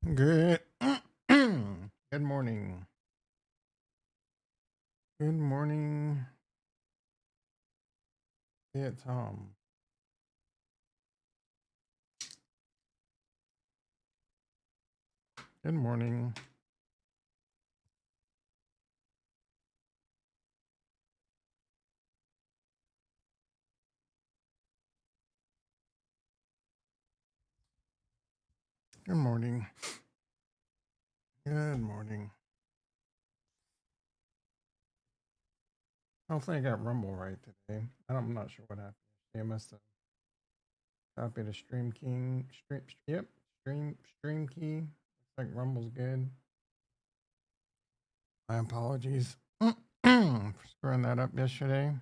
Good. Good morning. Good morning. Yeah, Tom. Good morning. Good morning. Good morning. Hopefully, I got Rumble right today. I'm not sure what happened. I must have copied a stream king. Yep. Stream key. Looks like Rumble's good. My apologies for screwing that up yesterday.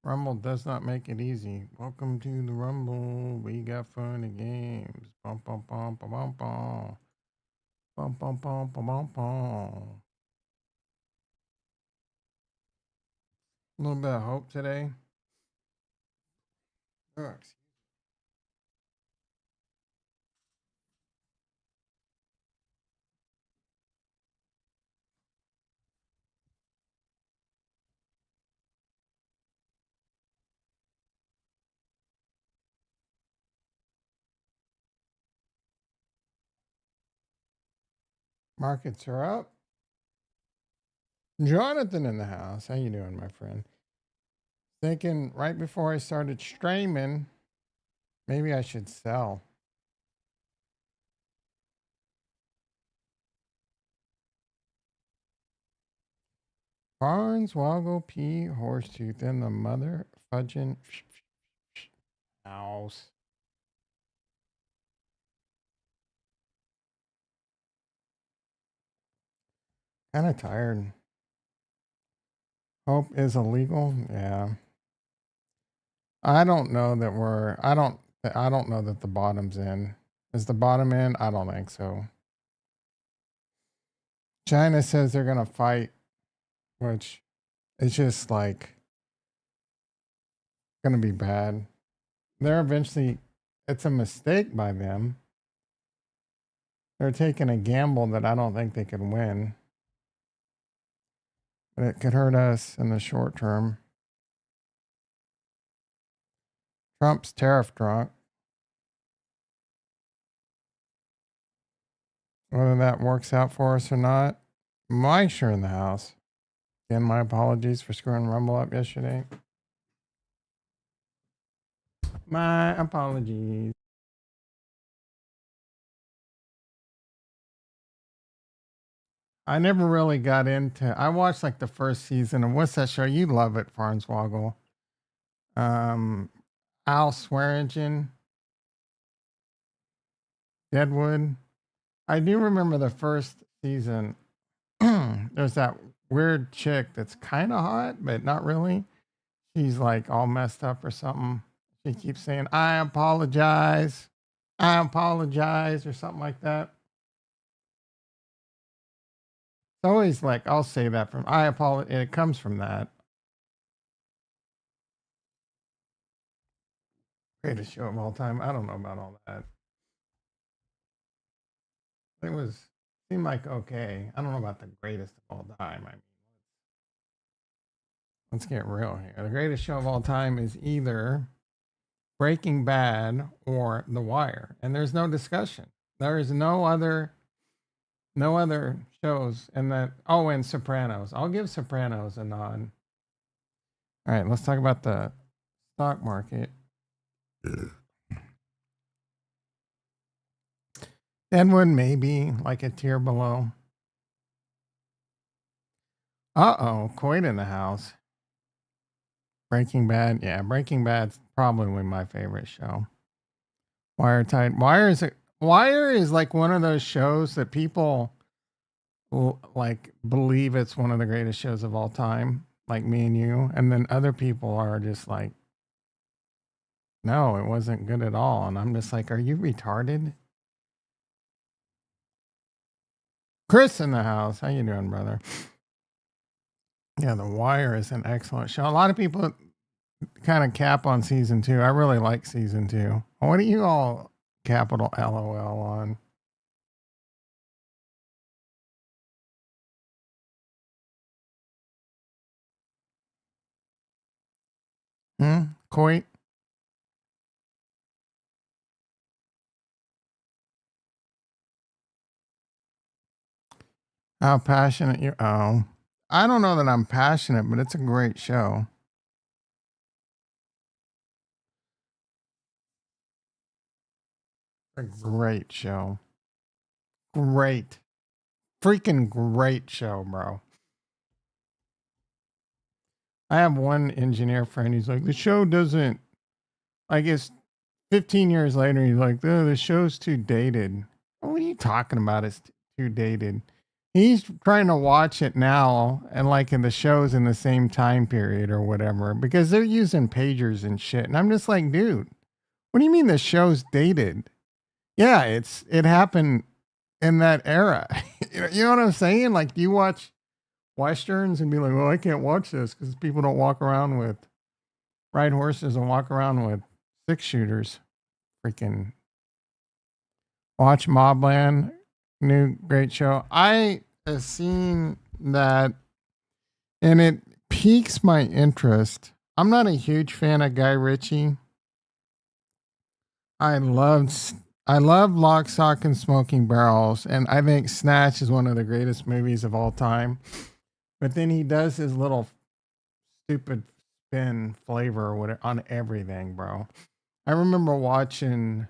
Rumble does not make it easy. Welcome to the Rumble. We got fun and games. Bum bum bum bum bum bum. Bum bum bum bum bum bum. A little bit of hope today. Oh, markets are up. Jonathan in the house. How you doing, my friend? Thinking right before I started streaming, maybe I should sell. Barnes, Woggle, P, Horsetooth, and the mother fudging house. Kind of tired. Hope is illegal. Yeah. I don't know that we're. I don't know that the bottom's in. Is the bottom in? I don't think so. China says they're gonna fight, which it's just like gonna be bad. They're eventually. It's a mistake by them. They're taking a gamble that I don't think they could win, but it could hurt us in the short term. Trump's tariff drunk. Whether that works out for us or not, Mike's sure in the house. Again, my apologies for screwing Rumble up yesterday. My apologies. I never really got into. I watched like the first season of what's that show? You love it, Farnswoggle. Um, Al Swearingen, Deadwood. I do remember the first season. There's that weird chick that's kind of hot, but not really. She's like all messed up or something. She keeps saying, "I apologize, I apologize," or something like that. It's always like I'll say that from I apologize. It comes from that. Greatest show of all time. I don't know about all that. It was seemed like okay. I don't know about the greatest of all time. I mean, let's get real here. The greatest show of all time is either Breaking Bad or The Wire, and there's no discussion. There is no other shows, and that. Oh, and Sopranos. I'll give Sopranos a nod. All right, let's talk about the stock market. Deadwood maybe like a tier below. Coit in the house. Breaking Bad, yeah, Breaking Bad's probably my favorite show. Wiretide, Wire is like one of those shows that people like believe it's one of the greatest shows of all time, like me and you, and then other people are just like, no, it wasn't good at all, and I'm just like, are you retarded? Chris in the house, how you doing, brother? Yeah, The Wire is an excellent show. A lot of people kind of cap on season 2. I really like season 2. What do you all capital LOL on? Coit. How passionate you? Oh, I don't know that I'm passionate, but it's a great show. A great show. Great. Freaking great show, bro. I have one engineer friend. He's like, the show doesn't. I guess 15 years later, he's like, oh, the show's too dated. What are you talking about? It's too dated. He's trying to watch it now and like in the shows in the same time period or whatever because they're using pagers and shit. And I'm just like, dude, what do you mean the show's dated? Yeah, it happened in that era. You know what I'm saying? Like, do you watch westerns and be like, well, I can't watch this because people don't walk around with ride horses and walk around with six shooters. Freaking watch Mobland, new great show. I have seen that and it piques my interest. I'm not a huge fan of Guy Ritchie. I loved I love Lock, Stock, and Smoking Barrels, and I think Snatch is one of the greatest movies of all time. But then he does his little stupid spin flavor or whatever on everything, bro. I remember watching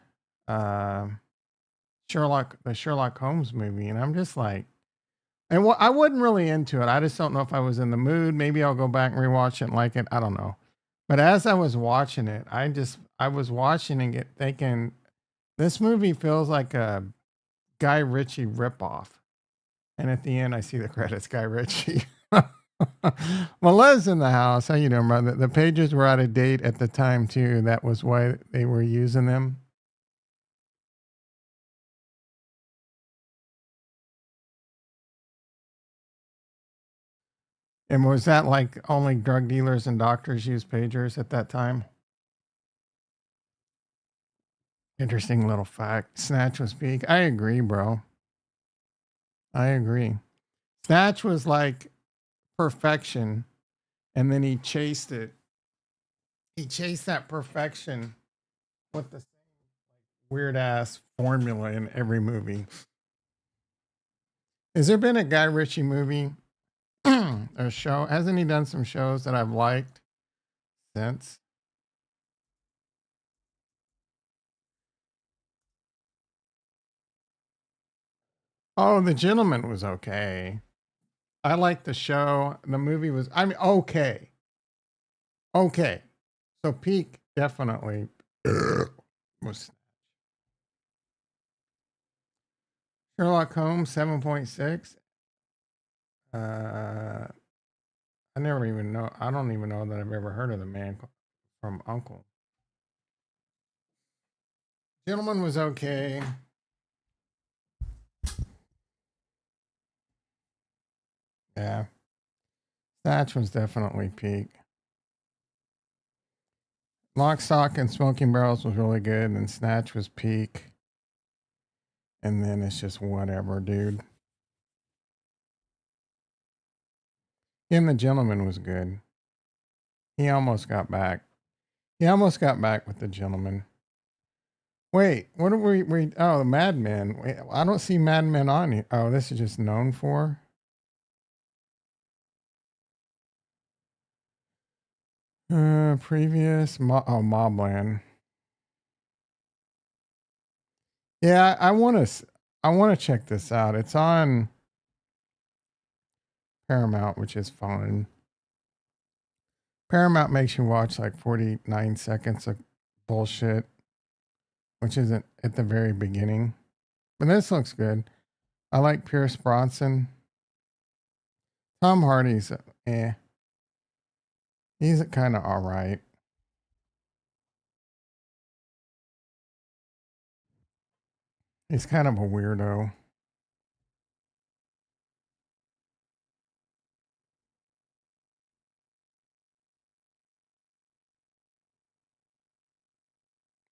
uh, the Sherlock Holmes movie, and I'm just like, and I wasn't really into it. I just don't know if I was in the mood. Maybe I'll go back and rewatch it and like it. I don't know. But as I was watching it, I was watching and get thinking, this movie feels like a Guy Ritchie ripoff. And at the end, I see the credits, Guy Ritchie. Well, Les in the house. How you doing, brother? The pages were out of date at the time too. That was why they were using them. And was that like only drug dealers and doctors used pagers at that time? Interesting little fact. Snatch was peak. I agree, bro. I agree. Snatch was like perfection, and then he chased it. He chased that perfection with the weird ass formula in every movie. Has there been a Guy Ritchie movie or show? Hasn't he done some shows that I've liked since? Oh, The Gentleman was okay. I liked the show. The movie was, I mean, okay. Okay. So peak definitely was Sherlock Holmes 7.6. Uh, I never even know. I don't even know that I've ever heard of the man from Uncle. Gentleman was okay. Yeah. Snatch was definitely peak. Lock, Stock, and Smoking Barrels was really good, and Snatch was peak. And then it's just whatever, dude. And The Gentleman was good. He almost got back. He almost got back with The Gentleman. Wait, what are we oh, Mad Men. Wait, I don't see Mad Men on here. Oh, this is just known for. Previous Mobland. Yeah, I want to check this out. It's on Paramount, which is fine. Paramount makes you watch like 49 seconds of bullshit, which isn't at the very beginning. But this looks good. I like Pierce Bronson. Tom Hardy's he's kind of all right. He's kind of a weirdo.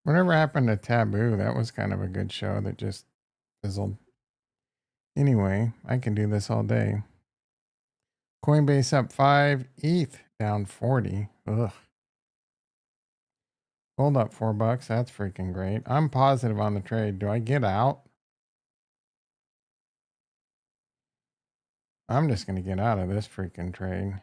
Whatever happened to Taboo? That was kind of a good show that just fizzled. Anyway, I can do this all day. Coinbase up 5, ETH down 40. Ugh. Pulled up $4. That's freaking great. I'm positive on the trade. Do I get out? I'm just going to get out of this freaking trade.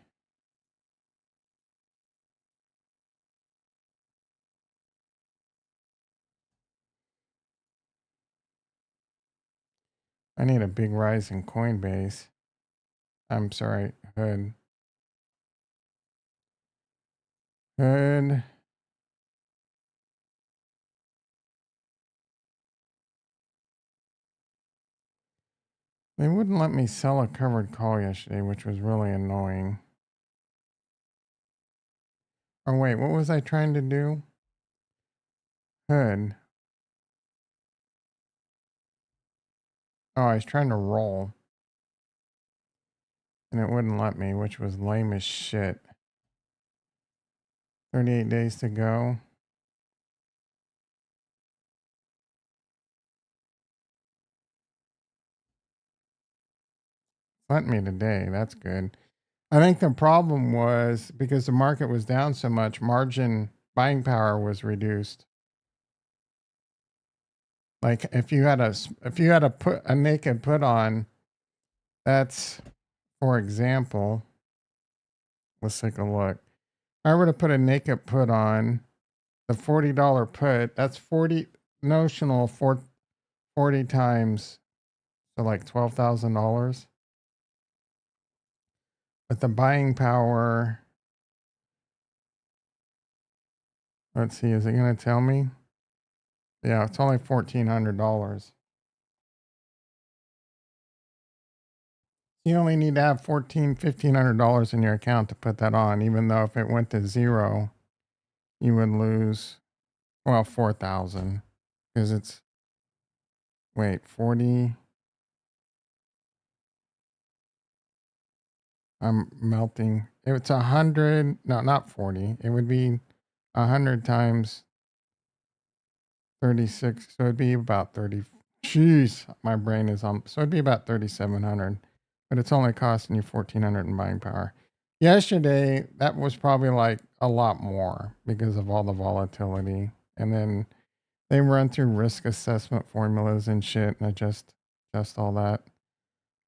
I need a big rise in Coinbase. I'm sorry, Hood. Hood. They wouldn't let me sell a covered call yesterday, which was really annoying. Oh, wait, what was I trying to do? Hood. Oh, I was trying to roll. And it wouldn't let me, which was lame as shit. 38 days to go. Let me today. That's good. I think the problem was because the market was down so much, margin buying power was reduced. Like if you had a put a naked put on, that's, for example, let's take a look. If I were to put a naked put on the $40 put, that's 40 notional for 40 times, so like $12,000. But the buying power, let's see, is it going to tell me? Yeah, it's only $1,400. You only need to have $1,500 in your account to put that on, even though if it went to zero, you would lose, well, 4,000 because it's, wait, 40. I'm melting. If it's 100, no, not 40. It would be 100 times 36. So it'd be about 30. Jeez, my brain is on. So it'd be about 3,700, but it's only costing you 1,400 in buying power. Yesterday, that was probably like a lot more because of all the volatility. And then they run through risk assessment formulas and shit and adjust all that.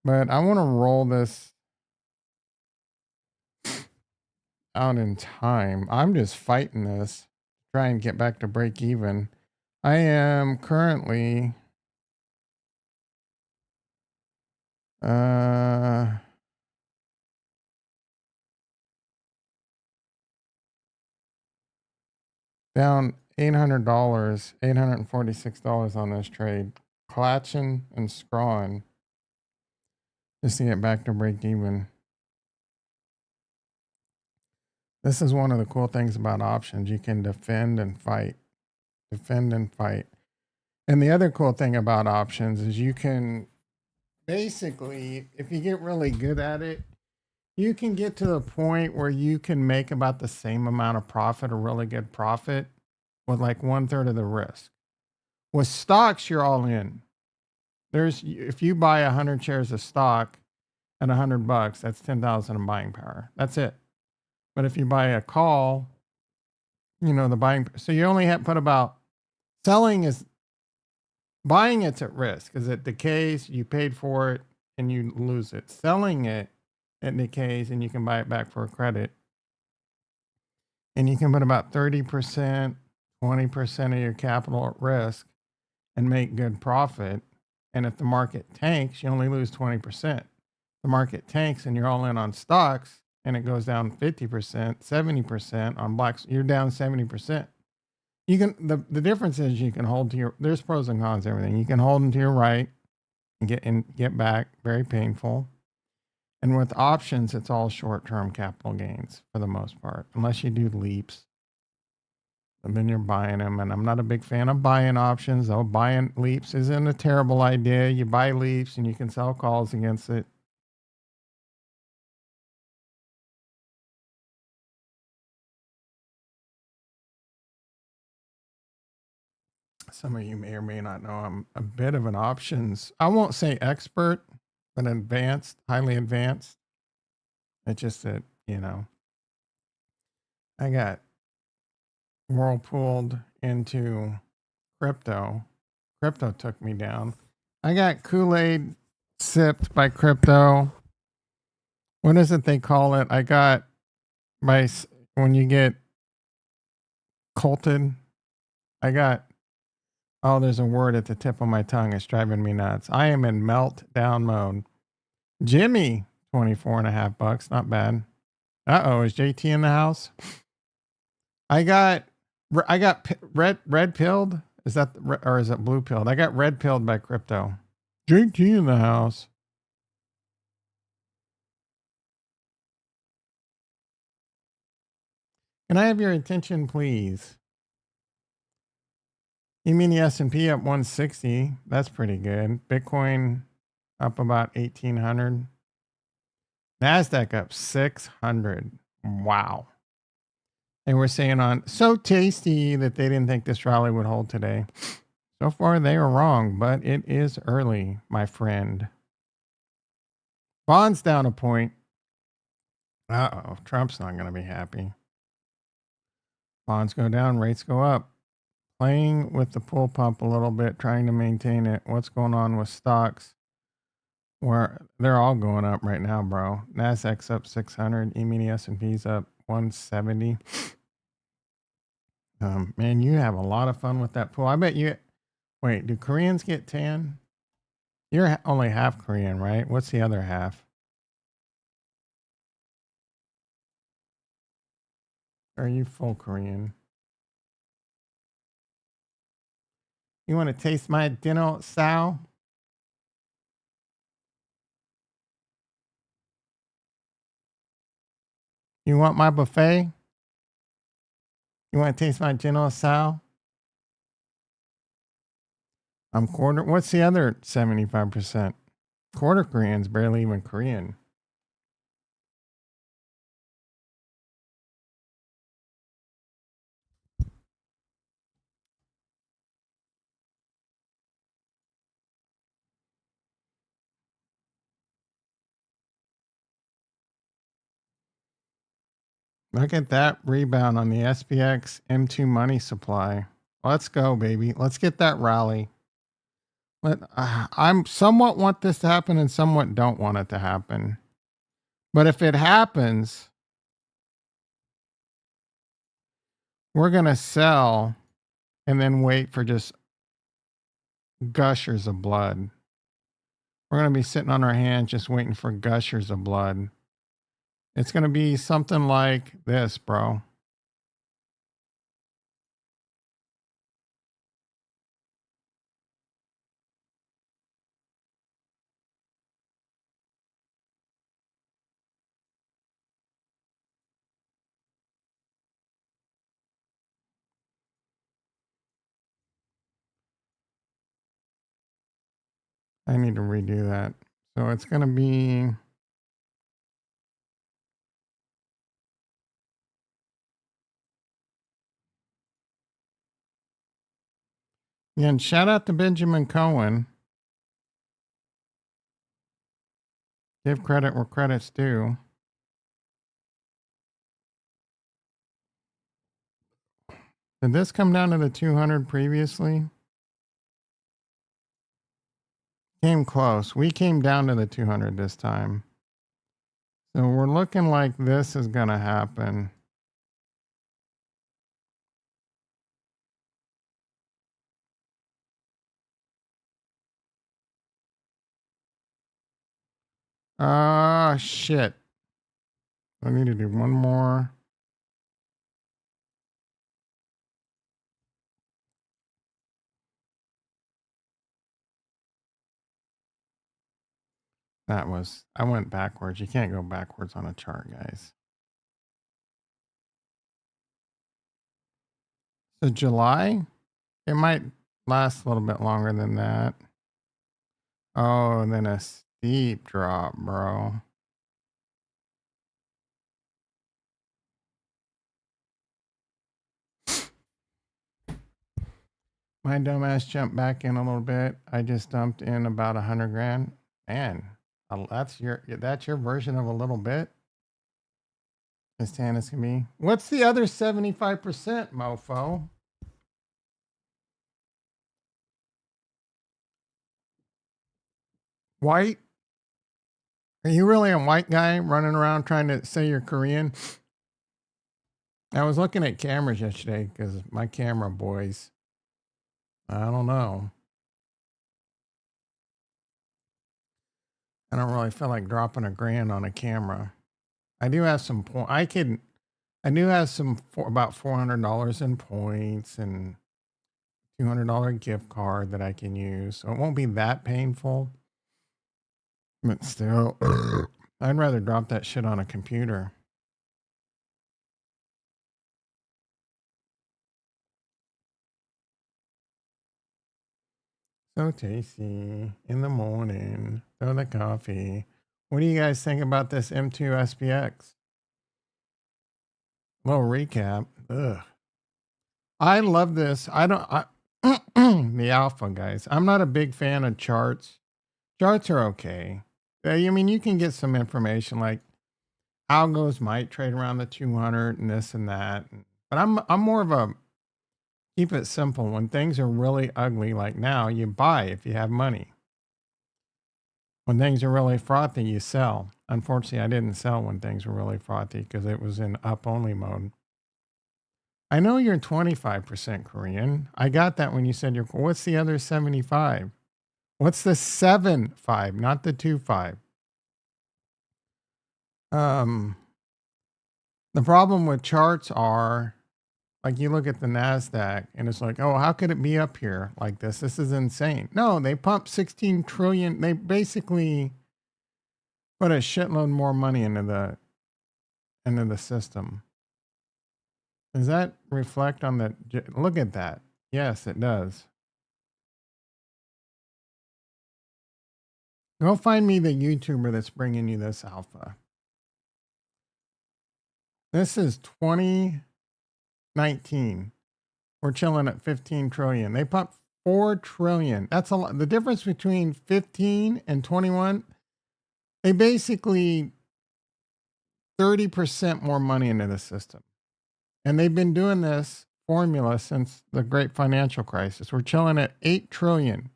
But I want to roll this out in time. I'm just fighting this, try and get back to break even. I am currently down $800, $846 on this trade, clutching and scrawling just to get back to break even. This is one of the cool things about options. You can defend and fight. Defend and fight. And the other cool thing about options is you can basically, if you get really good at it, you can get to the point where you can make about the same amount of profit, a really good profit, with like 1/3 of the risk. With stocks, you're all in. If you buy 100 shares of stock at $100, that's 10,000 in buying power. That's it. But if you buy a call, the buying, so you only have to put about, selling is, buying it's at risk because it decays, you paid for it and you lose it. Selling it decays and you can buy it back for a credit. And you can put about 30%, 20% of your capital at risk and make good profit. And if the market tanks, you only lose 20%. The market tanks and you're all in on stocks and it goes down 50%, 70% on blacks, you're down 70%. You can, the difference is you can hold to your, there's pros and cons, everything. You can hold them to your right and get back, very painful. And with options, it's all short-term capital gains for the most part, unless you do leaps. And then you're buying them. And I'm not a big fan of buying options, though. Buying leaps isn't a terrible idea. You buy leaps and you can sell calls against it. Some of you may or may not know I'm a bit of an options, I won't say expert, but advanced, highly advanced. It's just that, I got whirlpooled into crypto. Crypto took me down. I got Kool-Aid sipped by crypto. What is it they call it? I got when you get colted. I got, oh, there's a word at the tip of my tongue. It's driving me nuts. I am in meltdown mode. Jimmy, 24.5 bucks. Not bad. Uh-oh, is JT in the house? I got red pilled. Is that, or is it blue pilled? I got red pilled by crypto. JT in the house. Can I have your attention, please? You mean the S&P up 160? That's pretty good. Bitcoin up about 1,800. NASDAQ up 600. Wow. And we're saying on so tasty that they didn't think this rally would hold today. So far, they are wrong, but it is early, my friend. Bonds down a point. Uh-oh, Trump's not going to be happy. Bonds go down, rates go up. Playing with the pool pump a little bit, trying to maintain it. What's going on with stocks? Where they're all going up right now, bro. Nasdaq's up 600. E-mini S&P's up 170. Man, you have a lot of fun with that pool. I bet you. Wait, do Koreans get tan? You're only half Korean, right? What's the other half? Or are you full Korean? You want to taste my dinner, Sal? You want my buffet? You want to taste my dinner, Sal? I'm quarter. What's the other 75%? Quarter Korean's barely even Korean. Look at that rebound on the SPX M2 money supply. Let's go, baby. Let's get that rally. I'm somewhat want this to happen and somewhat don't want it to happen. But if it happens, we're going to sell and then wait for just gushers of blood. We're going to be sitting on our hands just waiting for gushers of blood. It's going to be something like this, bro. I need to redo that. So it's going to be... Yeah, and shout out to Benjamin Cohen. Give credit where credit's due. Did this come down to the 200 previously? Came close. We came down to the 200 this time. So we're looking like this is going to happen. Ah, shit. I need to do one more. I went backwards. You can't go backwards on a chart, guys. So July, it might last a little bit longer than that. Oh, and then a steep drop, bro. My dumbass jumped back in a little bit. I just dumped in about 100 grand. Man, that's your version of a little bit. As tan as can be. What's the other 75%, mofo? White? Are you really a white guy running around trying to say you're Korean? I was looking at cameras yesterday because my camera boys, I don't know. I don't really feel like dropping $1,000 on a camera. I do have some point. I do have about $400 in points and $200 gift card that I can use. So it won't be that painful. But still, I'd rather drop that shit on a computer. So tasty in the morning. Throw the coffee. What do you guys think about this M2 SPX? Little recap. Ugh. I love this. The alpha guys. I'm not a big fan of charts. Charts are okay. I mean, you can get some information like algos might trade around the 200 and this and that. But I'm more of a keep it simple. When things are really ugly like now, you buy if you have money. When things are really frothy, you sell. Unfortunately, I didn't sell when things were really frothy because it was in up only mode. I know you're 25% Korean. I got that when you said you're. What's the other 75? What's the 7-5, not the 2-5? Um, the problem with charts are like you look at the Nasdaq and it's like, oh, how could it be up here like this? This is insane. No, they pumped 16 trillion. They basically put a shitload more money into the system. Does that reflect on the? Look at that. Yes, it does. Go find me the YouTuber that's bringing you this alpha. This is 2019. We're chilling at 15 trillion. They pumped 4 trillion. That's a lot. The difference between 15 and 21, they basically 30% more money into the system. And they've been doing this formula since the great financial crisis. We're chilling at 8 trillion.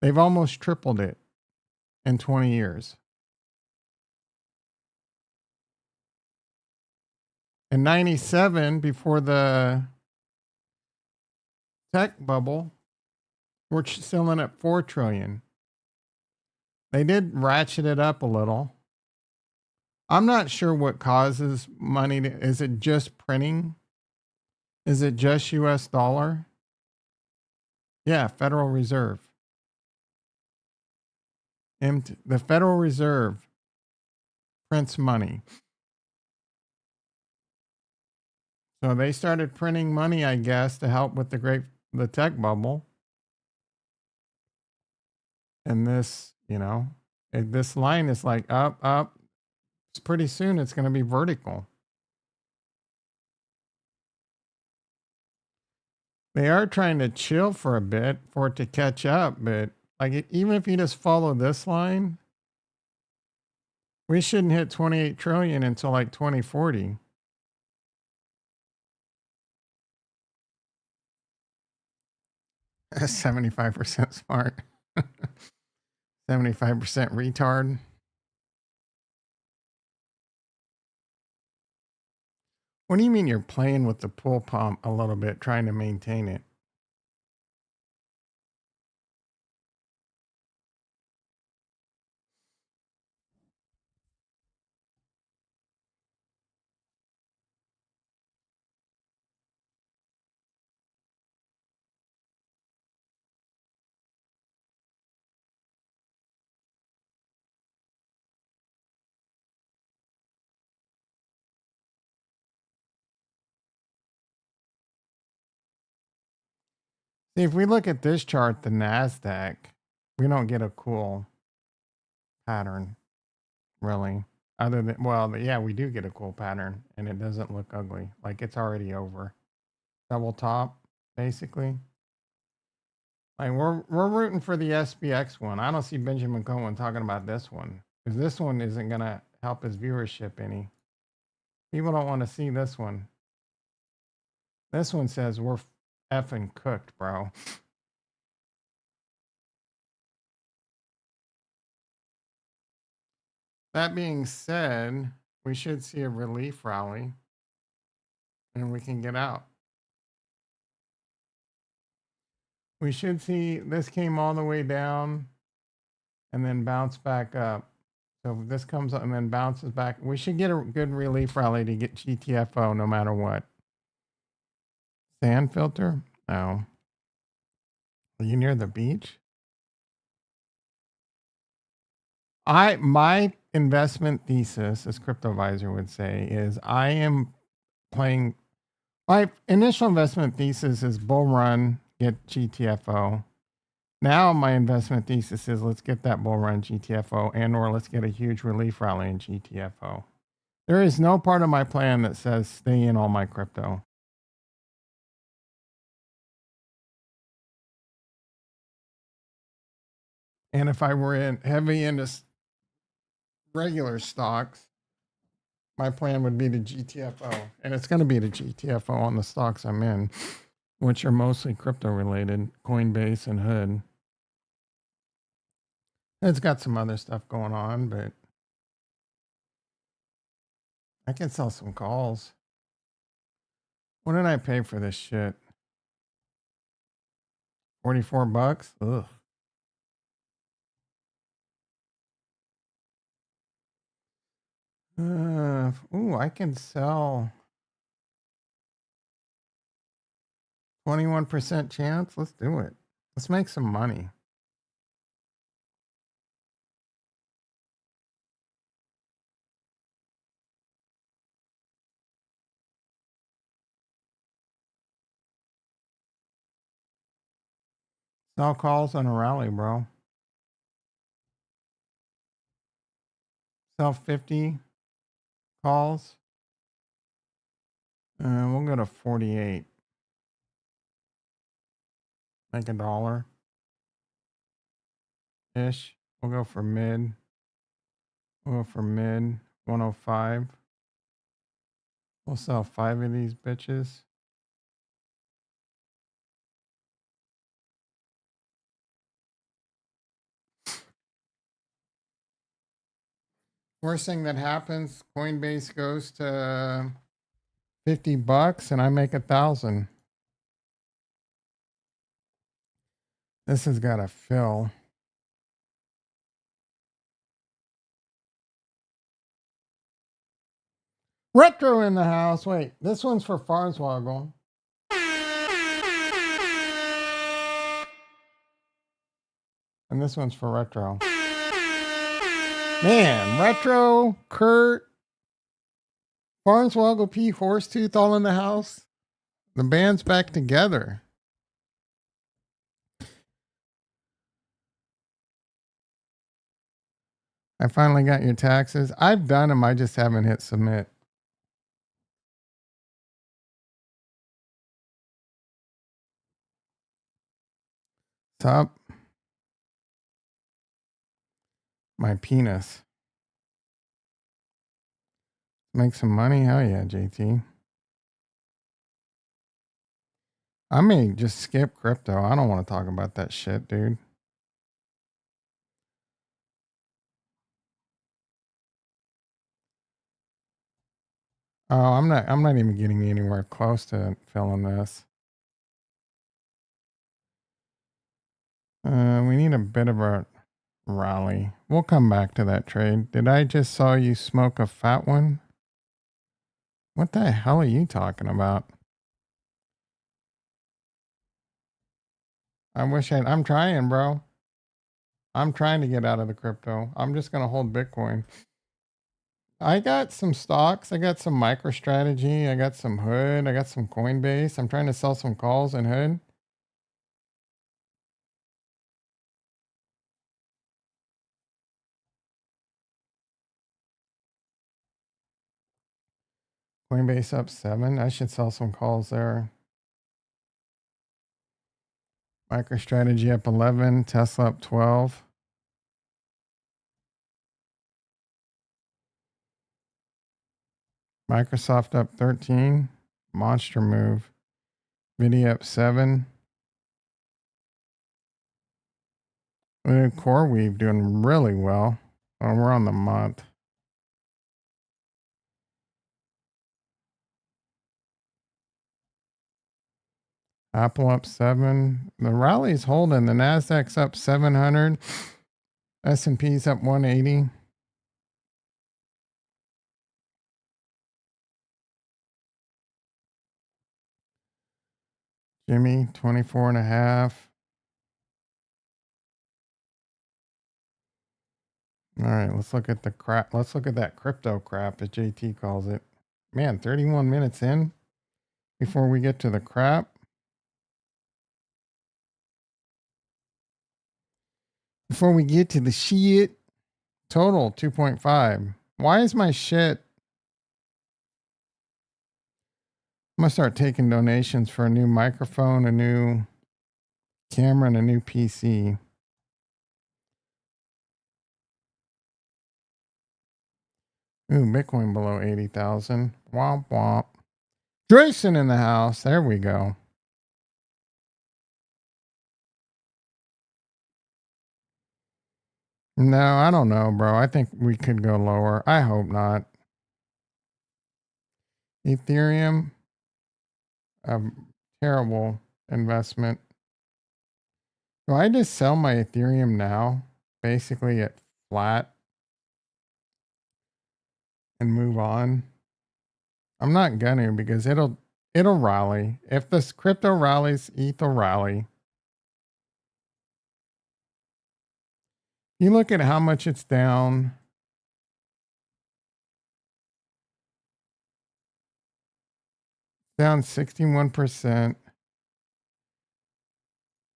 They've almost tripled it in 20 years. In 97, before the tech bubble, we're selling at 4 trillion. They did ratchet it up a little. I'm not sure what causes money to, is it just printing? Is it just US dollar? Yeah, Federal Reserve. The Federal Reserve prints money. So they started printing money, I guess, to help with the tech bubble. And this, this line is like up, up. Pretty soon it's going to be vertical. They are trying to chill for a bit for it to catch up, but even if you just follow this line, we shouldn't hit 28 trillion until like 2040. That's 75% smart. 75% retard. What do you mean you're playing with the pool pump a little bit, trying to maintain it? See, if we look at this chart, the NASDAQ, we don't get a cool pattern, really. Other than, well, yeah, we do get a cool pattern and it doesn't look ugly. Like it's already over. Double top, basically. Like we're rooting for the SPX one. I don't see Benjamin Cohen talking about this one because this one isn't gonna help his viewership any. People don't want to see this one. This one says we're effing cooked, bro. That being said, we should see a relief rally and we can get out. We should see this came all the way down and then bounce back up. So if this comes up and then bounces back, we should get a good relief rally to get GTFO no matter what. Sand filter? No. Are you near the beach? My investment thesis, as CryptoVisor would say, is I am playing. My initial investment thesis is bull run, get GTFO. Now my investment thesis is let's get that bull run GTFO or let's get a huge relief rally in GTFO. There is no part of my plan that says stay in all my crypto. And if I were in heavy into regular stocks, my plan would be the GTFO. And it's going to be the GTFO on the stocks I'm in, which are mostly crypto related, Coinbase and Hood. It's got some other stuff going on, but I can sell some calls. What did I pay for this shit? $44? Ugh. I can sell 21% chance. Let's do it. Let's make some money. Sell calls on a rally, bro. Sell 50 calls. We'll go to 48. Make $1 ish. We'll go for mid. We'll go for mid 105. We'll sell 5 of these bitches. Worst thing that happens, Coinbase goes to $50 and I make 1,000. This has got to fill. Retro in the house. Wait, this one's for Farnswoggle. And this one's for Retro. Man, Retro, Kurt, Farnswoggle, P, Horsetooth all in the house. The band's back together. I finally got your taxes. I've done them. I just haven't hit submit. Top. My penis. Make some money? Hell yeah, JT. I may just skip crypto. I don't want to talk about that shit, dude. Oh, I'm not even getting anywhere close to filling this. We need a bit of a rally. We'll come back to that trade. Did I just saw you smoke a fat one? What the hell are you talking about? I'm trying, bro. I'm trying to get out of the crypto. I'm just going to hold Bitcoin. I got some stocks. I got some MicroStrategy. I got some Hood. I got some Coinbase. I'm trying to sell some calls in Hood. Coinbase up 7. I should sell some calls there. MicroStrategy up 11. Tesla up 12. Microsoft up 13. Monster move. Nvidia up 7. CoreWeave doing really well. Oh, we're on the month. Apple up 7. The rally's holding. The Nasdaq's up 700. S&P's up 180. Jimmy 24.5. All right, let's look at the crap. Let's look at that crypto crap, as JT calls it. Man, 31 minutes in before we get to the crap. Before we get to the shit. Total 2.5. Why is my shit? I'm going to start taking donations for a new microphone, a new camera, and a new PC. Ooh, Bitcoin below 80,000. Womp womp. Drayson in the house. There we go. No, I don't know, bro. I think we could go lower. I hope not. Ethereum, a terrible investment. Do I just sell my Ethereum now, basically at flat, and move on? I'm not gonna, because it'll rally. If this crypto rallies, ETH will rally. You look at how much it's down. Down 61%.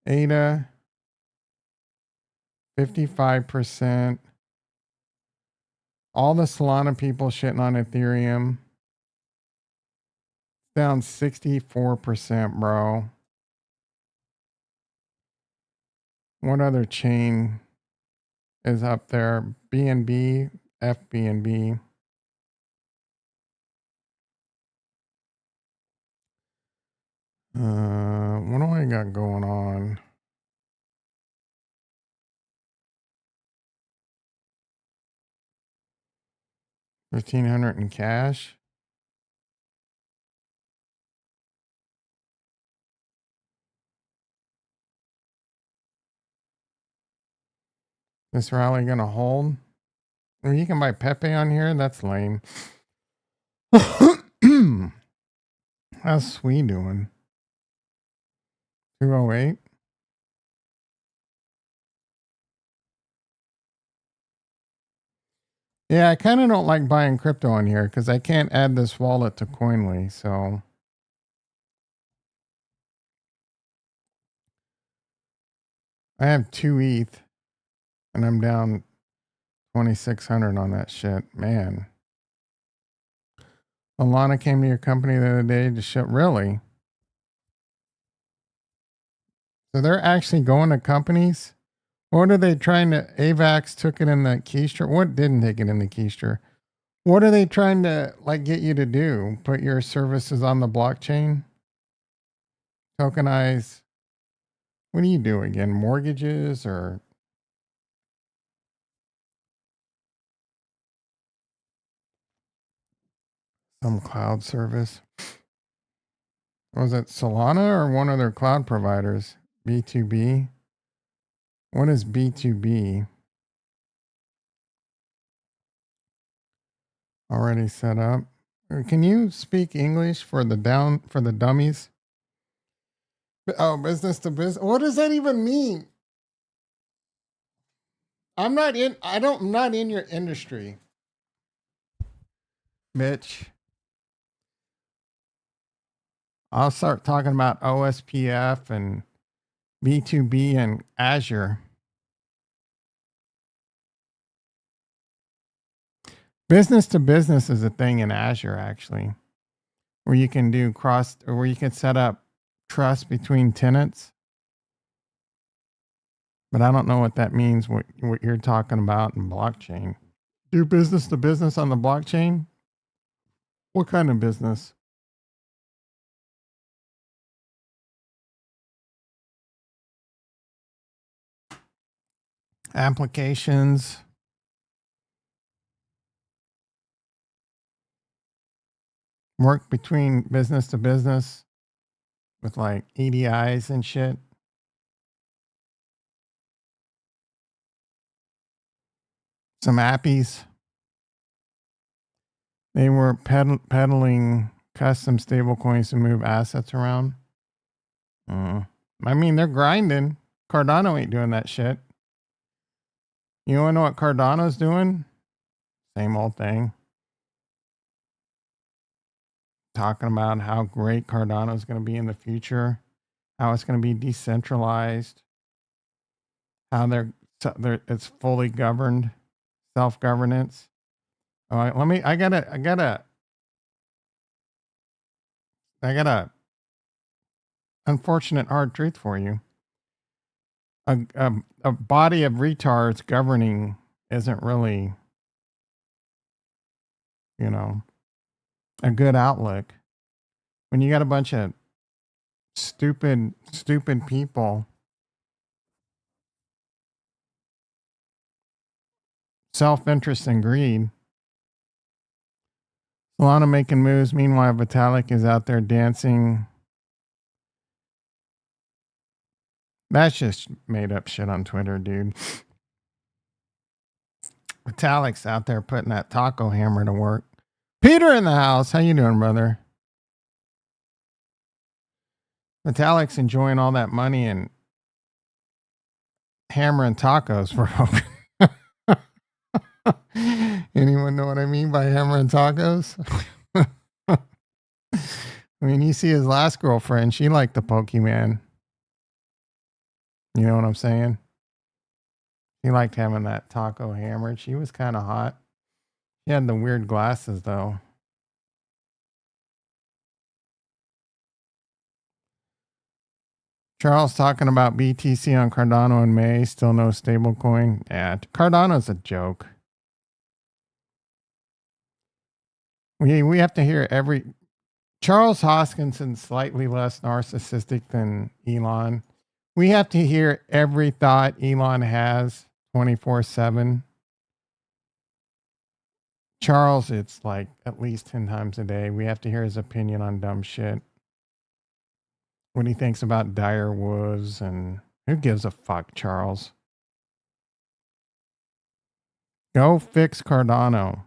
ADA 55%. All the Solana people shitting on Ethereum. Down 64%, bro. What other chain is up there? BNB, FBNB. What do I got going on? $1,500 in cash. This rally gonna hold? Well, you can buy Pepe on here. That's lame. How's Sui doing? 208. Yeah, I kind of don't like buying crypto on here because I can't add this wallet to Coinly. So I have 2 ETH and I'm down 2,600 on that shit. Man. Alana came to your company the other day to show. Really? So they're actually going to companies? What are they trying to? AVAX took it in the keister. What didn't take it in the keister? What are they trying to like get you to do? Put your services on the blockchain? Tokenize? What do you do again? Mortgages or some cloud service? Was it Solana or one of their cloud providers? B2B? What is B2B? Already set up. Can you speak English for the dummies? Oh, business to business. What does that even mean? I'm not in your industry. Bitch. I'll start talking about OSPF and B2B and Azure. Business to business is a thing in Azure, actually, where you can do where you can set up trust between tenants. But I don't know what that means, what you're talking about in blockchain. Do business to business on the blockchain? What kind of business? Applications. Work between business to business with like EDIs and shit. Some appies. They were peddling custom stable coins to move assets around. Uh, I mean, they're grinding. Cardano ain't doing that shit. You want to know what Cardano's doing? Same old thing. Talking about how great Cardano's going to be in the future, how it's going to be decentralized, how it's fully governed, self governance. All right, I got a unfortunate hard truth for you. A body of retards governing isn't really, you know, a good outlook. When you got a bunch of stupid people, self-interest and greed. Solana making moves. Meanwhile, Vitalik is out there dancing. That's just made up shit on Twitter, dude. Vitalik's out there putting that taco hammer to work. Peter in the house. How you doing, brother? Vitalik's enjoying all that money and hammering tacos for anyone know what I mean by hammering tacos? I mean, you see his last girlfriend, she liked the Pokemon. You know what I'm saying? He liked having that taco hammered. She was kind of hot. She had the weird glasses, though. Charles talking about BTC on Cardano in May. Still no stablecoin. Yeah, Cardano's a joke. We have to hear every. Charles Hoskinson slightly less narcissistic than Elon. We have to hear every thought Elon has 24/7. Charles, it's like at least 10 times a day. We have to hear his opinion on dumb shit. What he thinks about dire wolves and who gives a fuck, Charles? Go fix Cardano.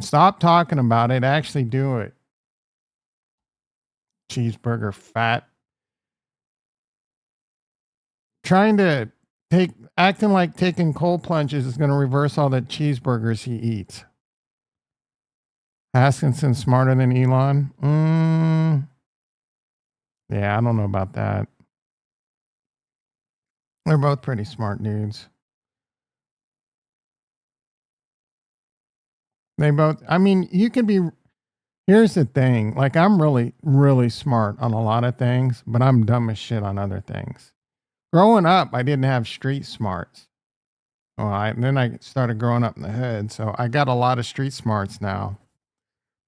Stop talking about it. Actually do it. Cheeseburger fat. Trying to acting like taking cold plunges is going to reverse all the cheeseburgers he eats. Haskinson smarter than Elon? Yeah, I don't know about that. They're both pretty smart dudes. They both, I mean, you can be, here's the thing. Like, I'm really, really smart on a lot of things, but I'm dumb as shit on other things. Growing up, I didn't have street smarts. Well, then I started growing up in the hood, so I got a lot of street smarts now.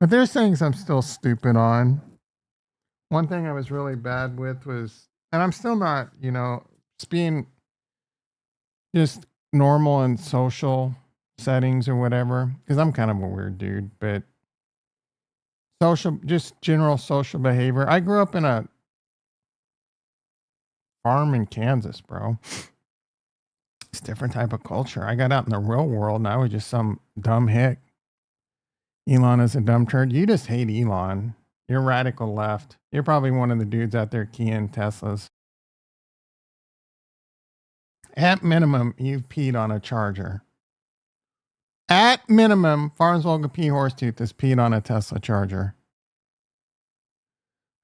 But there's things I'm still stupid on. One thing I was really bad with was, and I'm still not, just being just normal in social settings or whatever, because I'm kind of a weird dude, but just general social behavior. I grew up in a farm in Kansas, bro. It's a different type of culture. I got out in the real world and I was just some dumb hick. Elon is a dumb turd. You just hate Elon. You're radical left. You're probably one of the dudes out there keying Teslas. At minimum, you've peed on a charger. At minimum, Farnsvogel P. Horsetooth has peed on a Tesla charger.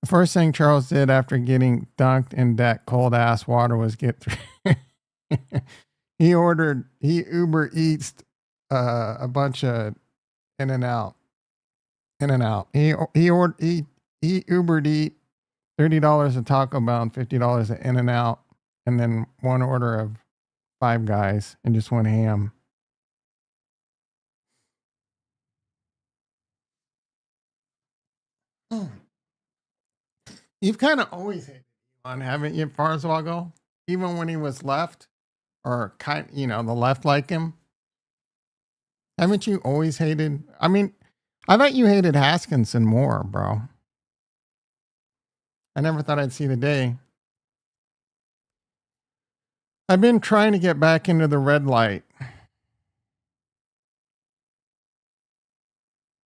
The first thing Charles did after getting dunked in that cold ass water was get through. he Uber Eats a bunch of In-N-Out. In-N-Out. He Ubered eat $30 at Taco Bell and $50 at In-N-Out, and then one order of Five Guys and just went ham. You've kind of always hated Elon, haven't you, Farzwaggle? Even when he was left, or the left like him. Haven't you always hated? I mean, I thought you hated Haskinson more, bro. I never thought I'd see the day. I've been trying to get back into the red light.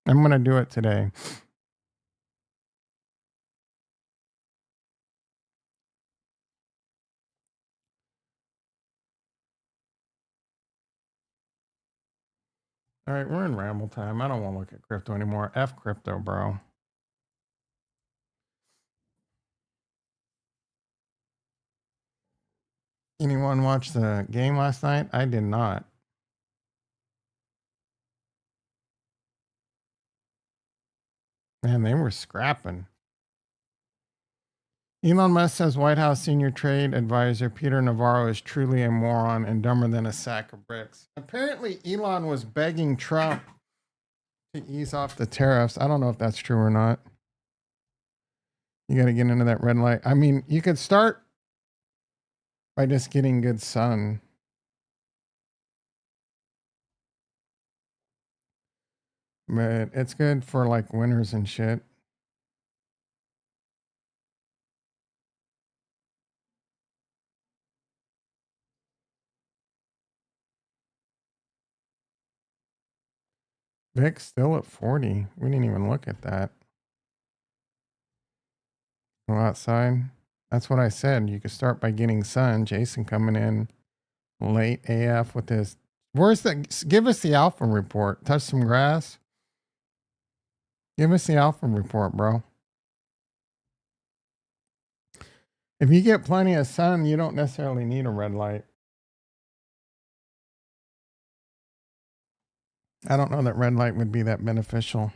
I'm going to do it today. All right, we're in ramble time. I don't want to look at crypto anymore. F crypto, bro. Anyone watch the game last night? I did not. Man, they were scrapping. Elon Musk says White House senior trade advisor Peter Navarro is truly a moron and dumber than a sack of bricks. Apparently, Elon was begging Trump to ease off the tariffs. I don't know if that's true or not. You got to get into that red light. I mean, you could start by just getting good sun. But it's good for like winters and shit. VIX still at 40. We didn't even look at that. Go outside. That's what I said. You could start by getting sun. Jason coming in late AF with his. Where's the? Give us the alpha report. Touch some grass. Give us the alpha report, bro. If you get plenty of sun, you don't necessarily need a red light. I don't know that red light would be that beneficial.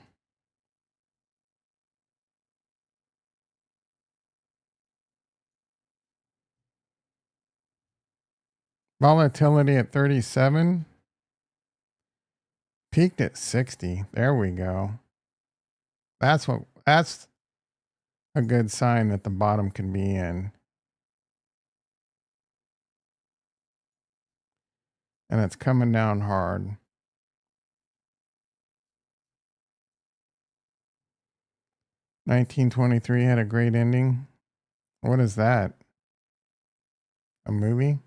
Volatility at 37. Peaked at 60. There we go. That's a good sign that the bottom can be in. And it's coming down hard. 1923 had a great ending. What is that? A movie?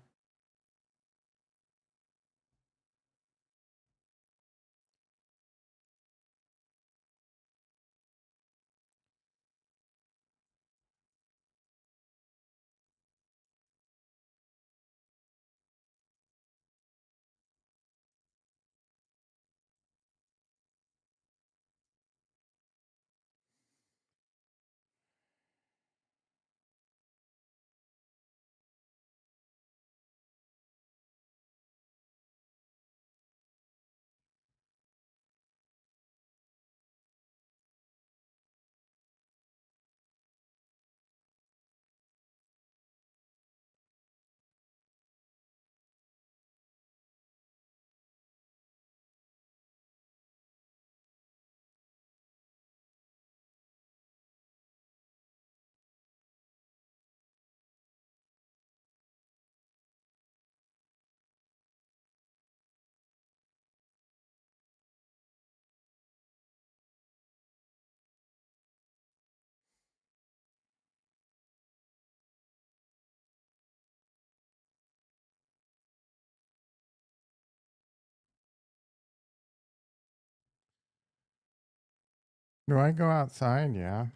Do I go outside? Yeah.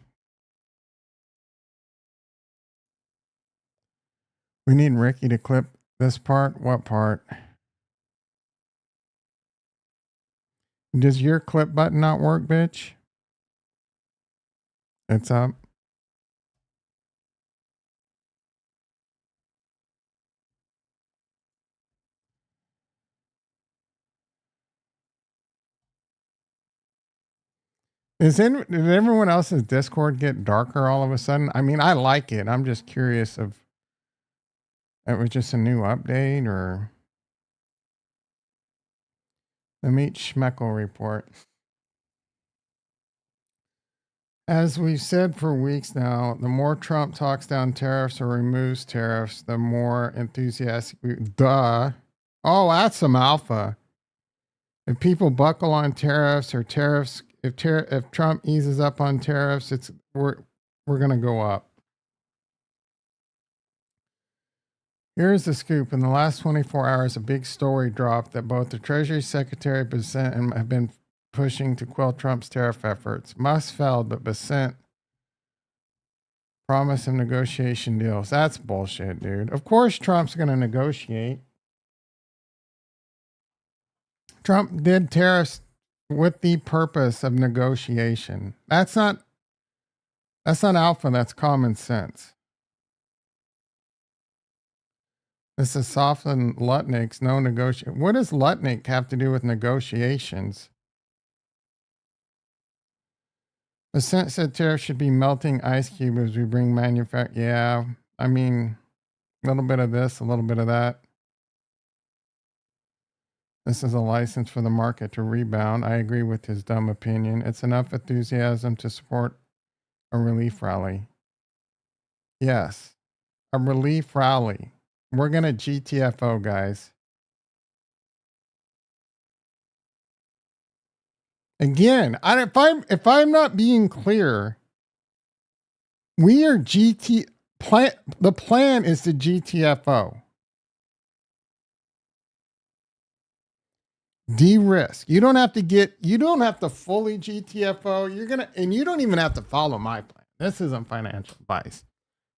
We need Ricky to clip this part. What part? Does your clip button not work, bitch? It's up. Did everyone else's Discord get darker all of a sudden? I mean, I like it. I'm just curious if it was just a new update or the Meet Schmeckle report. As we've said for weeks now, the more Trump talks down tariffs or removes tariffs, the more enthusiastic duh. Oh, that's some alpha. If people buckle on tariffs or tariffs, if Trump eases up on tariffs, we're gonna go up. Here's the scoop. In the last 24 hours, a big story dropped that both the Treasury Secretary Bessent and have been pushing to quell Trump's tariff efforts. Musk failed, but Bessent promised him negotiation deals. That's bullshit, dude. Of course Trump's going to negotiate. Trump did tariffs with the purpose of negotiation. That's not alpha, that's common sense. This is soften Lutnick's no negotiation. What does Lutnick have to do with negotiations? Bessent said tariffs should be melting ice cube as we bring Yeah, I mean, a little bit of this, a little bit of that. This is a license for the market to rebound. I agree with his dumb opinion. It's enough enthusiasm to support a relief rally. Yes, a relief rally. We're going to GTFO, guys. Again, if I'm not being clear, we are the plan is to GTFO. De-risk. You don't have to fully GTFO. And you don't even have to follow my plan. This isn't financial advice,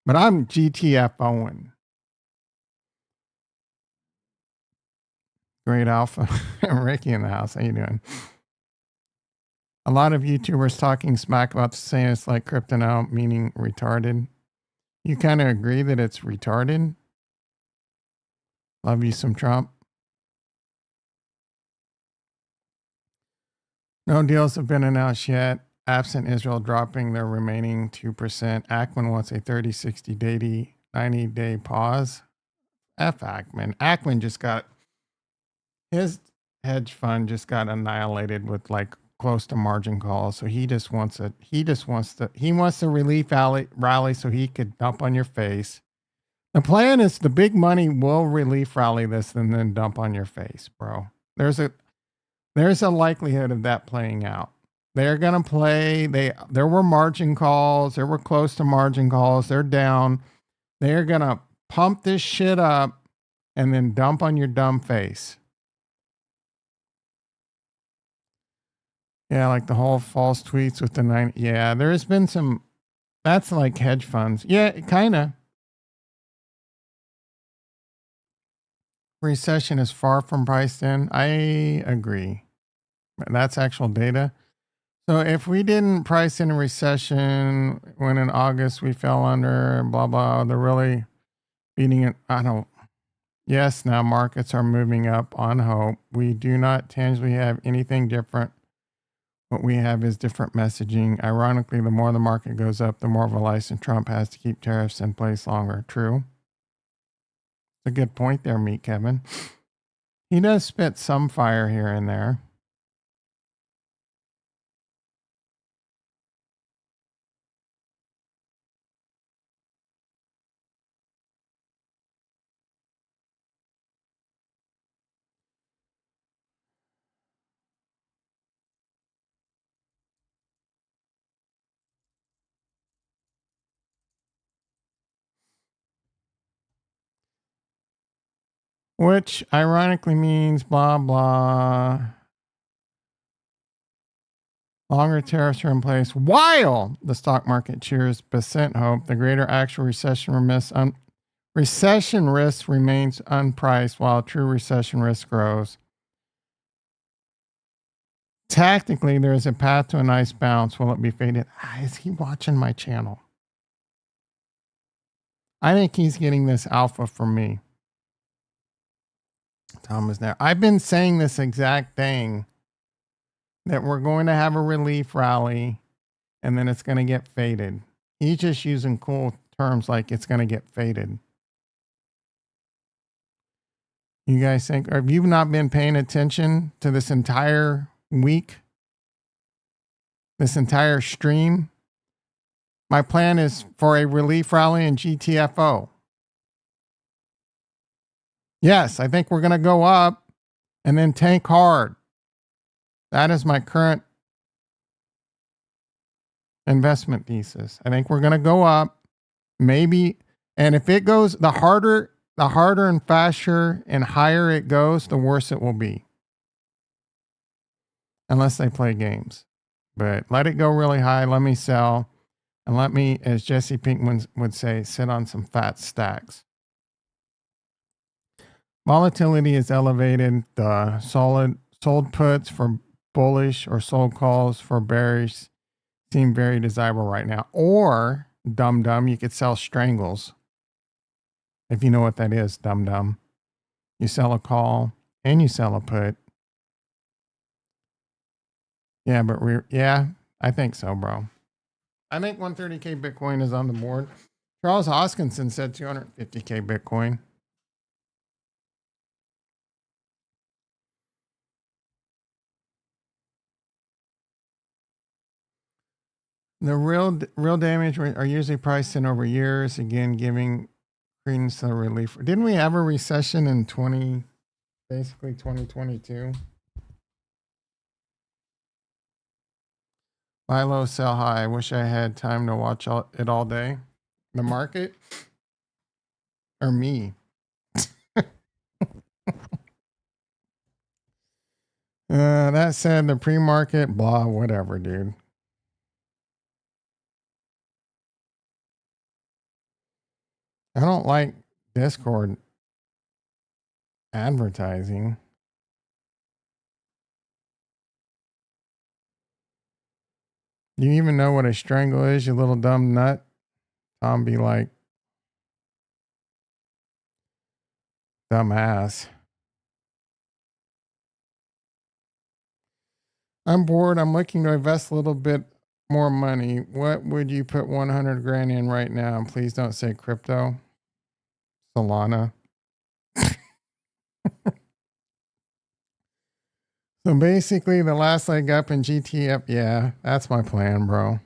but I'm GTFOing. Great Alpha. Ricky in the house. How you doing? A lot of YouTubers talking smack about saying it's like crypto now, meaning retarded. You kind of agree that it's retarded? Love you some Trump. No deals have been announced yet. Absent Israel dropping their remaining 2%. Ackman wants a 30, 60, 90-day pause. F Ackman. Ackman just got his hedge fund just got annihilated with like close to margin calls. So he wants the relief rally so he could dump on your face. The plan is the big money will relief rally this and then dump on your face, bro. There's a likelihood of that playing out. They're going to play. There were margin calls. There were close to margin calls. They're down. They're going to pump this shit up and then dump on your dumb face. Yeah, like the whole false tweets with the 9. Yeah, there's been some. That's like hedge funds. Yeah, kind of. Recession is far from priced in. I agree. That's actual data. So if we didn't price in a recession when in August we fell under blah blah, they're really beating it. Yes, now markets are moving up on hope. We do not tangibly have anything different. What we have is different messaging. Ironically, the more the market goes up, the more of a license Trump has to keep tariffs in place longer. True. It's a good point there, Meat Kevin. He does spit some fire here and there. Which ironically means blah, blah. Longer tariffs are in place while the stock market cheers Bessent hope. The greater actual recession risk remains unpriced while true recession risk grows. Tactically, there is a path to a nice bounce. Will it be faded? Is he watching my channel? I think he's getting this alpha from me. Tom is there. I've been saying this exact thing, that we're going to have a relief rally and then it's going to get faded. He's just using cool terms like it's going to get faded. You guys think, have you not been paying attention to this entire week? This entire stream? My plan is for a relief rally in GTFO. Yes, I think we're going to go up and then tank hard. That is my current investment thesis. I think we're going to go up, maybe, and if it goes the harder and faster and higher it goes, the worse it will be. Unless they play games. But let it go really high, let me sell, and let me, as Jesse Pinkman would say, sit on some fat stacks. Volatility is elevated. The sold puts for bullish or sold calls for bearish seem very desirable right now. Or dumb, you could sell strangles. If you know what that is, dumb. You sell a call and you sell a put. Yeah, but I think so, bro. I think 130K Bitcoin is on the board. Charles Hoskinson said 250K Bitcoin. The real damage are usually priced in over years. Again, giving credence to the relief. Didn't we have a recession in 2022? Buy low, sell high. I wish I had time to watch it all day. The market or me? That said, the pre-market, blah, whatever, dude. I don't like Discord advertising. Do you even know what a strangle is, you little dumb nut? Tom be like, dumbass. I'm bored. I'm looking to invest a little bit more money. What would you put 100 grand in right now? And please don't say crypto. Solana. So basically, the last leg up in GTF. Yeah, that's my plan, bro.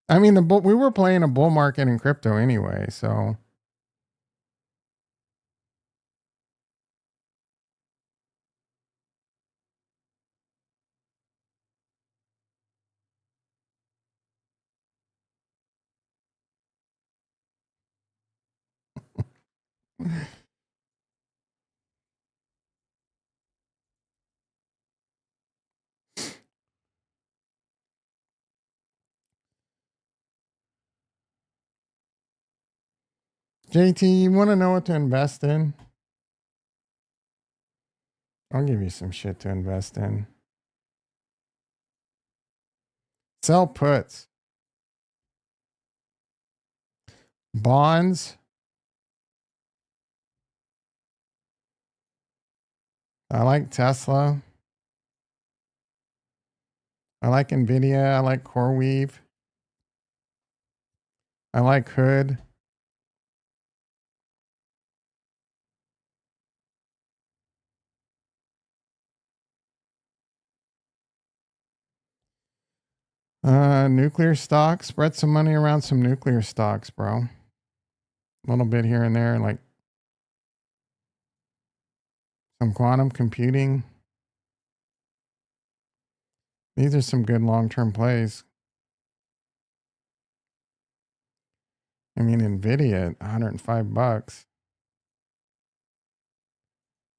I mean, we were playing a bull market in crypto anyway, so. JT, you want to know what to invest in? I'll give you some shit to invest in. Sell puts. Bonds. I like Tesla. I like Nvidia. I like CoreWeave. I like Hood. Nuclear stocks. Spread some money around some nuclear stocks, bro. A little bit here and there, like some quantum computing. These are some good long-term plays. I mean, Nvidia at $105.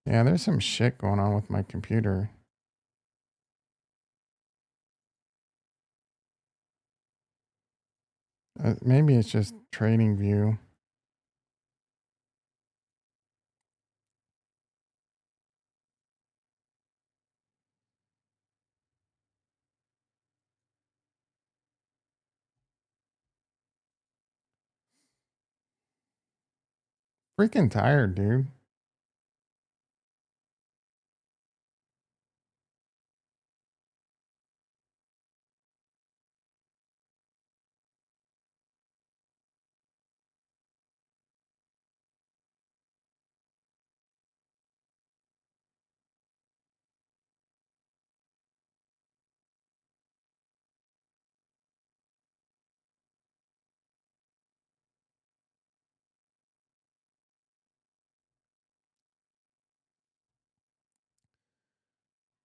Yeah, there's some shit going on with my computer. Maybe it's just trading view. Freaking tired, dude.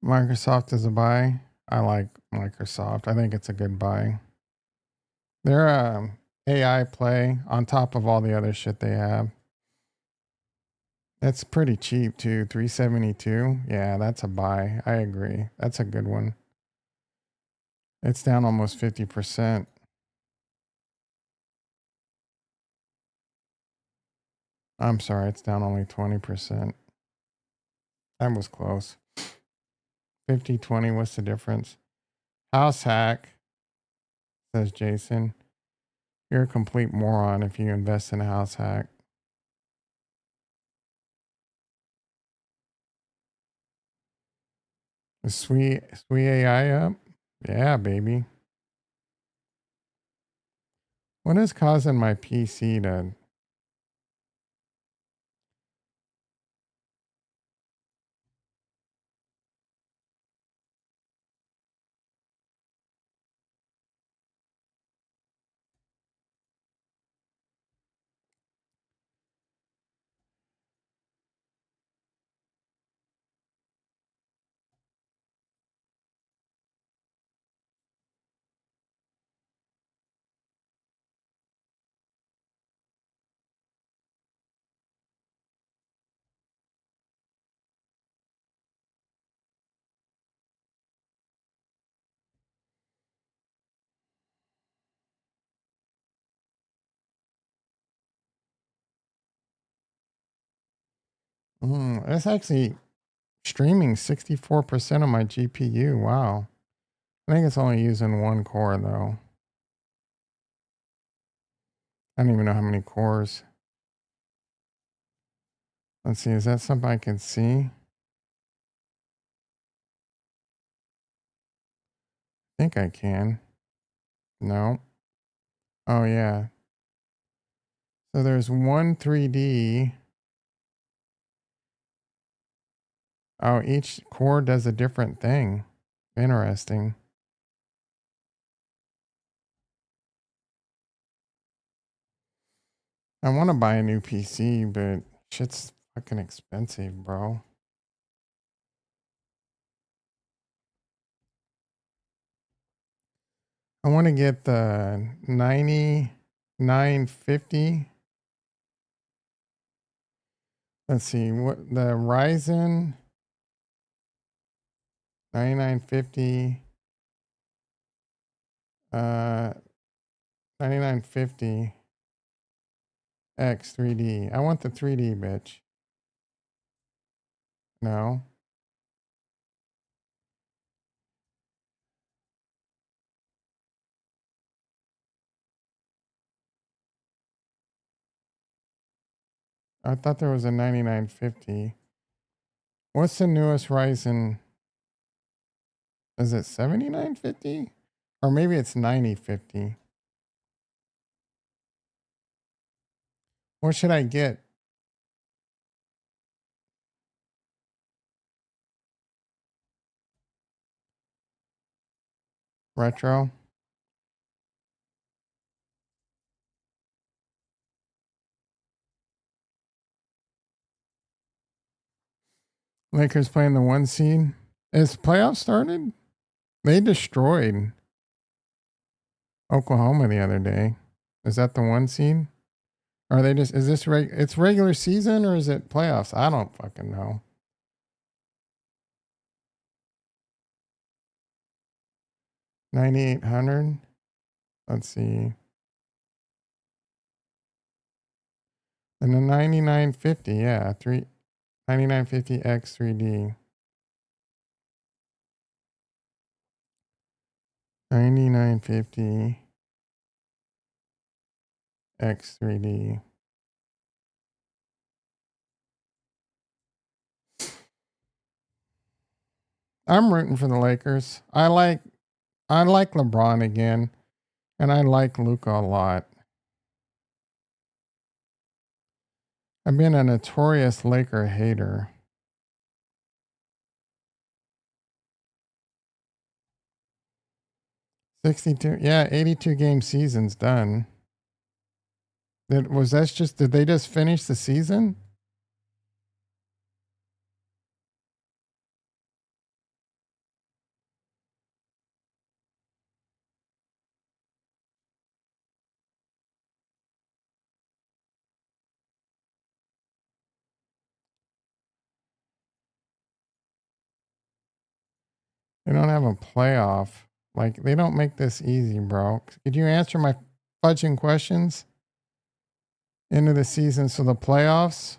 Microsoft is a buy. I like Microsoft. I think it's a good buy. They're AI play on top of all the other shit they have. It's pretty cheap too. 372. Yeah, that's a buy. I agree. That's a good one. It's down almost 50%. I'm sorry, it's down only 20%. That was close. 50-20, what's the difference? House hack, says Jason. You're a complete moron if you invest in a house hack. Is sweet AI up? Yeah, baby. What is causing my PC to... It's actually streaming 64% of my GPU. Wow. I think it's only using one core though. I don't even know how many cores. Let's see, is that something I can see? I think I can. No. Oh yeah. So there's one 3D. Oh, each core does a different thing. Interesting. I want to buy a new PC, but shit's fucking expensive, bro. I want to get the 9950. Let's see, what the Ryzen 9950 uh 9950 X 3D. I want the 3D, bitch. No. I thought there was a 9950. What's the newest Ryzen? Is it 7950? Or maybe it's 9050. What should I get? Retro? Lakers playing the 1 seed. Is playoffs started? They destroyed Oklahoma the other day. Is that the 1 seed? Are they just, is this it's regular season or is it playoffs? I don't fucking know. 9800. Let's see. And the 9950, yeah, 9950X 3D. 9950 X3D. I'm rooting for the Lakers. I like LeBron again, and I like Luka a lot. I've been a notorious Laker hater. 62, yeah, 82 game season's done. Did they just finish the season? They don't have a playoff. Like, they don't make this easy, bro. Could you answer my fudging questions? End of the season, so the playoffs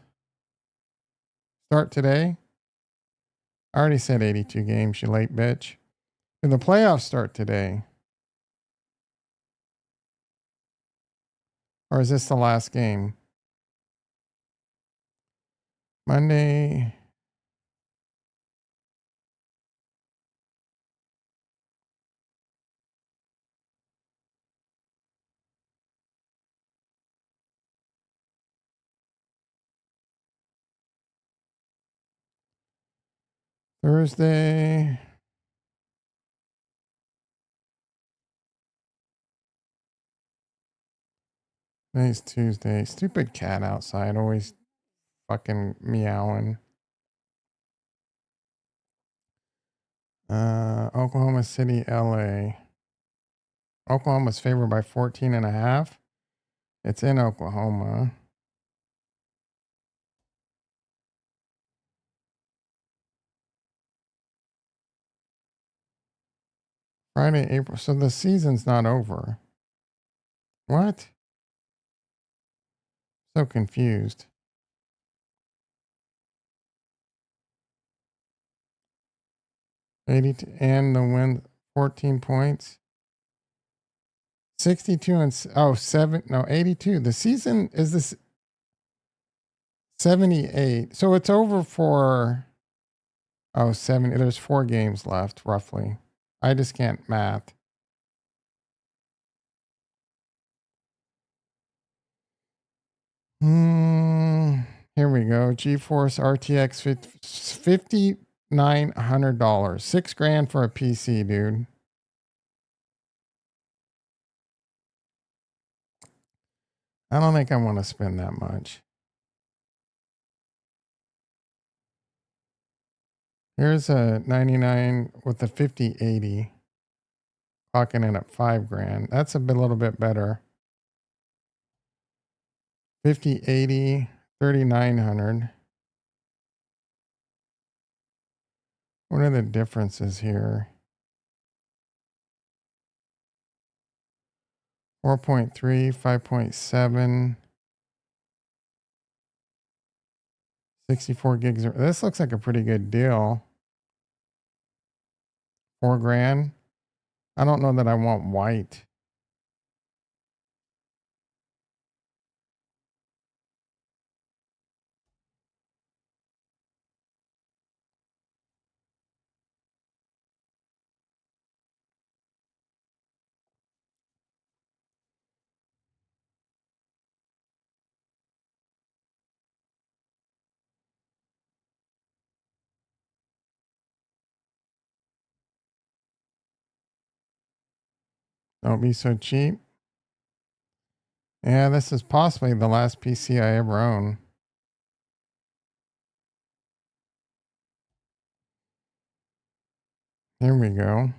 start today? I already said 82 games, you late bitch. And the playoffs start today. Or is this the last game? Monday. Thursday. Today's Tuesday. Stupid cat outside, always fucking meowing. Oklahoma City, LA. Oklahoma's favored by 14.5. It's in Oklahoma. Friday, April. So the season's not over. What? So confused. 82 and the win 14 points. 62 and 82. The season is this 78. So it's over for 70. There's 4 games left roughly. I just can't math. Here we go. GeForce RTX $5,900. $6,000 for a PC, dude. I don't think I want to spend that much. Here's a 99 with the 5080. Clocking in at $5,000. That's a little bit better. 5080, 3,900. What are the differences here? 4.3, 5.7, 64 gigs. This looks like a pretty good deal. $4,000. I don't know that I want white. Don't be so cheap. Yeah, this is possibly the last PC I ever own. Here we go.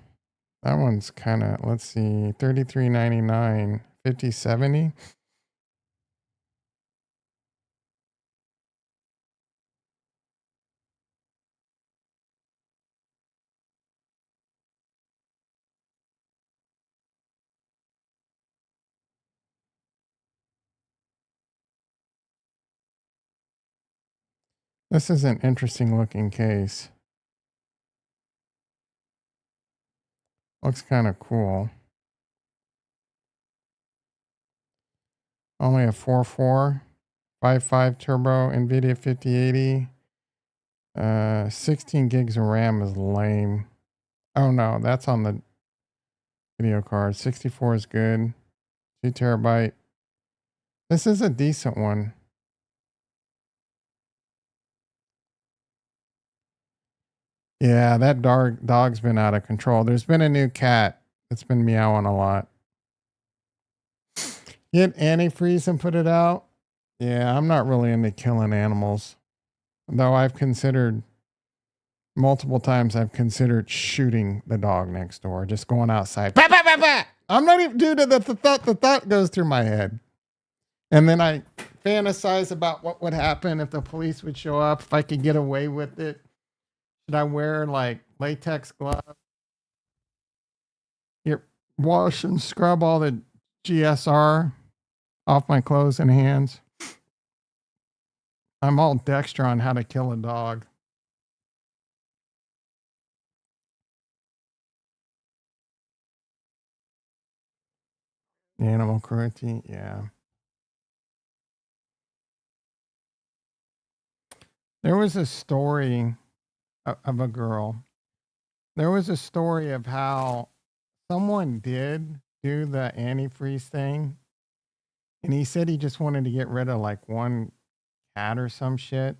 That one's kind of, let's see, $33.99, 5070. This is an interesting looking case. Looks kind of cool. Only a 4.4, 5.5 turbo NVIDIA 5080. 16 gigs of RAM is lame. Oh no, that's on the video card. 64 is good. 2 terabyte. This is a decent one. Yeah, that dog's been out of control. There's been a new cat that's been meowing a lot. Get antifreeze and put it out. Yeah, I'm not really into killing animals. Though I've considered multiple times I've considered shooting the dog next door, just going outside. Bah, bah, bah, bah. I'm not even due to the thought goes through my head. And then I fantasize about what would happen if the police would show up, if I could get away with it. Should I wear like latex gloves? Yep. Wash and scrub all the GSR off my clothes and hands. I'm all Dexter on how to kill a dog. Animal cruelty, yeah. There was a story of a girl. There was a story of how someone did do the antifreeze thing, and he said he just wanted to get rid of like one cat or some shit.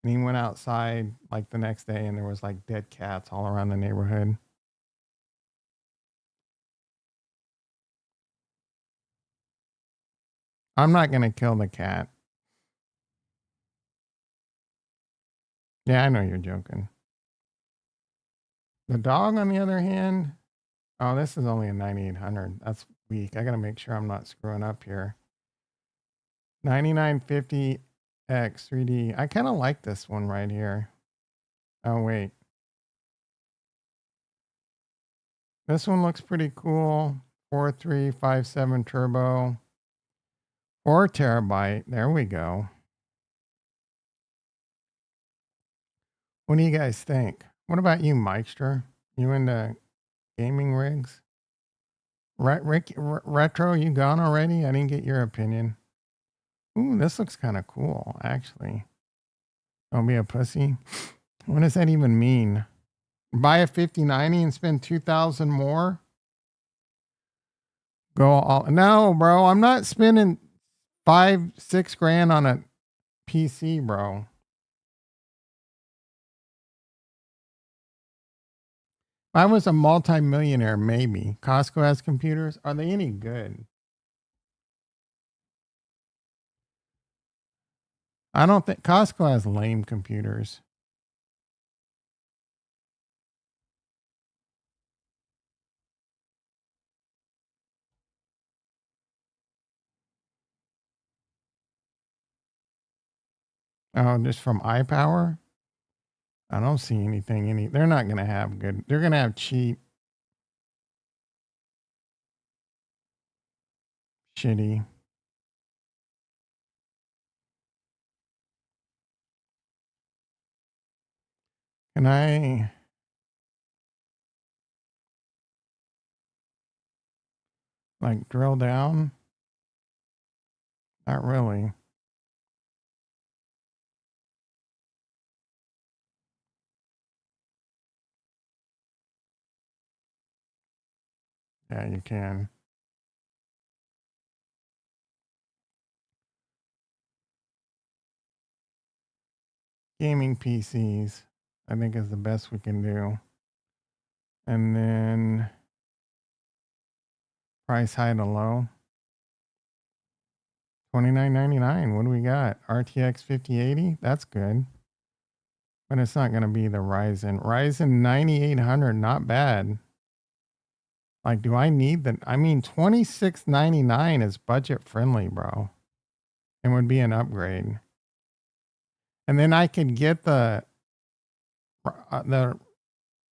And he went outside like the next day, and there was like dead cats all around the neighborhood. I'm not gonna kill the cat. Yeah, I know you're joking. The dog, on the other hand, oh, this is only a 9800. That's weak. I gotta make sure I'm not screwing up here. 9950X 3D. I kind of like this one right here. Oh, wait. This one looks pretty cool. 4357 turbo. 4 terabyte. There we go. What do you guys think? What about you, Mikester? You into gaming rigs? Retro, you gone already? I didn't get your opinion. Ooh, this looks kind of cool, actually. Don't be a pussy. What does that even mean? Buy a 5090 and spend 2000 more? Go all no, bro. I'm not spending 5-6 grand on a PC, bro. If I was a multimillionaire, maybe. Costco has computers. Are they any good? I don't think Costco has lame computers. Oh, just from iPower? I don't see anything. They're not gonna have good. They're gonna have cheap, shitty. Can I like drill down? Not really. Yeah, you can. Gaming PCs, I think, is the best we can do. And then price high to low. 29.99. What do we got? RTX 5080. That's good. But it's not going to be the Ryzen 9800. Not bad. Like, do I need the? I mean, 26.99 is budget friendly, bro. It would be an upgrade. And then I could get the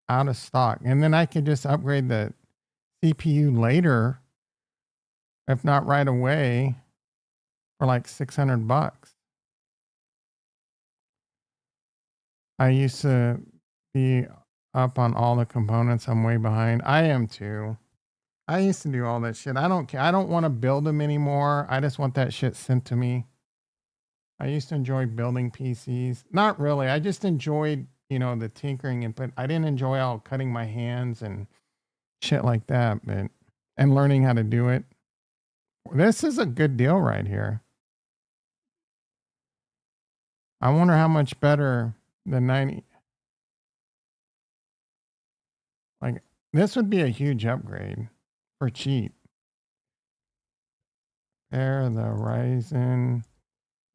out of stock, and then I could just upgrade the CPU later, if not right away, for like $600. I used to be up on all the components. I'm way behind. I am too. I used to do all that shit. I don't care. I don't want to build them anymore. I just want that shit sent to me. I used to enjoy building PCs. Not really. I just enjoyed, the tinkering but I didn't enjoy all cutting my hands and shit like that, but and learning how to do it. This is a good deal right here. I wonder how much better the 90 like this would be a huge upgrade for cheap. There the Ryzen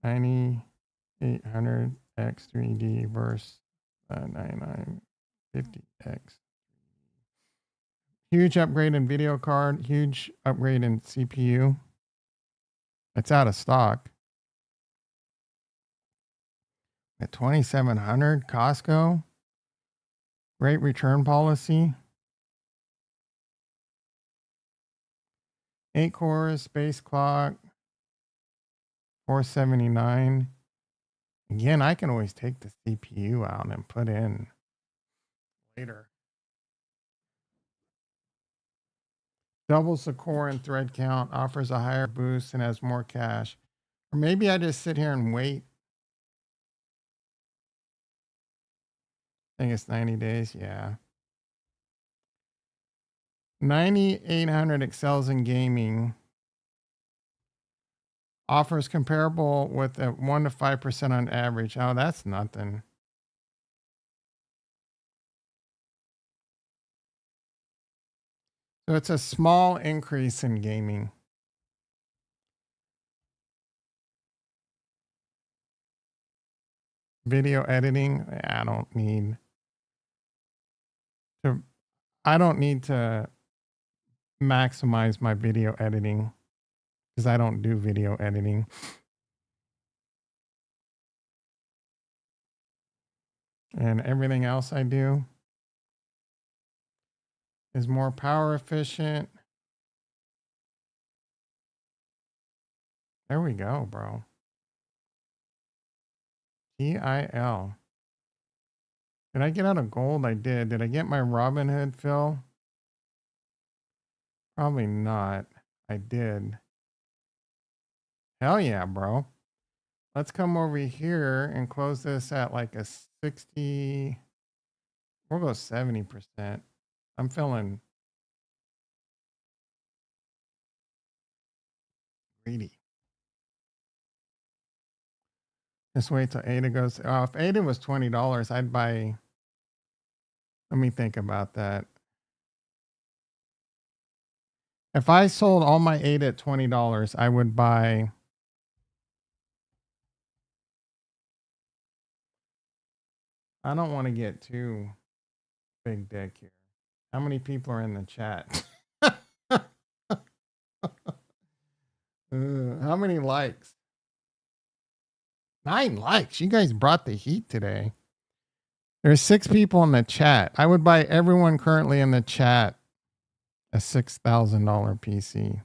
9800X3D versus 9950X. Huge upgrade in video card, huge upgrade in CPU. It's out of stock. At 2700 Costco. Great return policy. 8 cores, space clock, 479. Again, I can always take the CPU out and put in later. Doubles the core and thread count, offers a higher boost, and has more cache. Or maybe I just sit here and wait. I think it's 90 days. Yeah. 9800 excels in gaming. Offers comparable with a 1 to 5% on average. Oh, that's nothing. So it's a small increase in gaming. Video editing, I don't need to maximize my video editing because I don't do video editing. And everything else I do is more power efficient. There we go, bro. TIL. Did I get out of gold? I did. Did I get my Robinhood fill? Probably not. I did. Hell yeah, bro. Let's come over here and close this at like a 60. We'll go 70%. I'm feeling greedy. Just wait till ADA goes. Oh, if ADA was $20, I'd buy. Let me think about that. If I sold all my ADA at $20, I would buy. I don't want to get too big dick here. How many people are in the chat? How many likes? 9 likes. You guys brought the heat today. There's 6 people in the chat. I would buy everyone currently in the chat a $6,000 PC.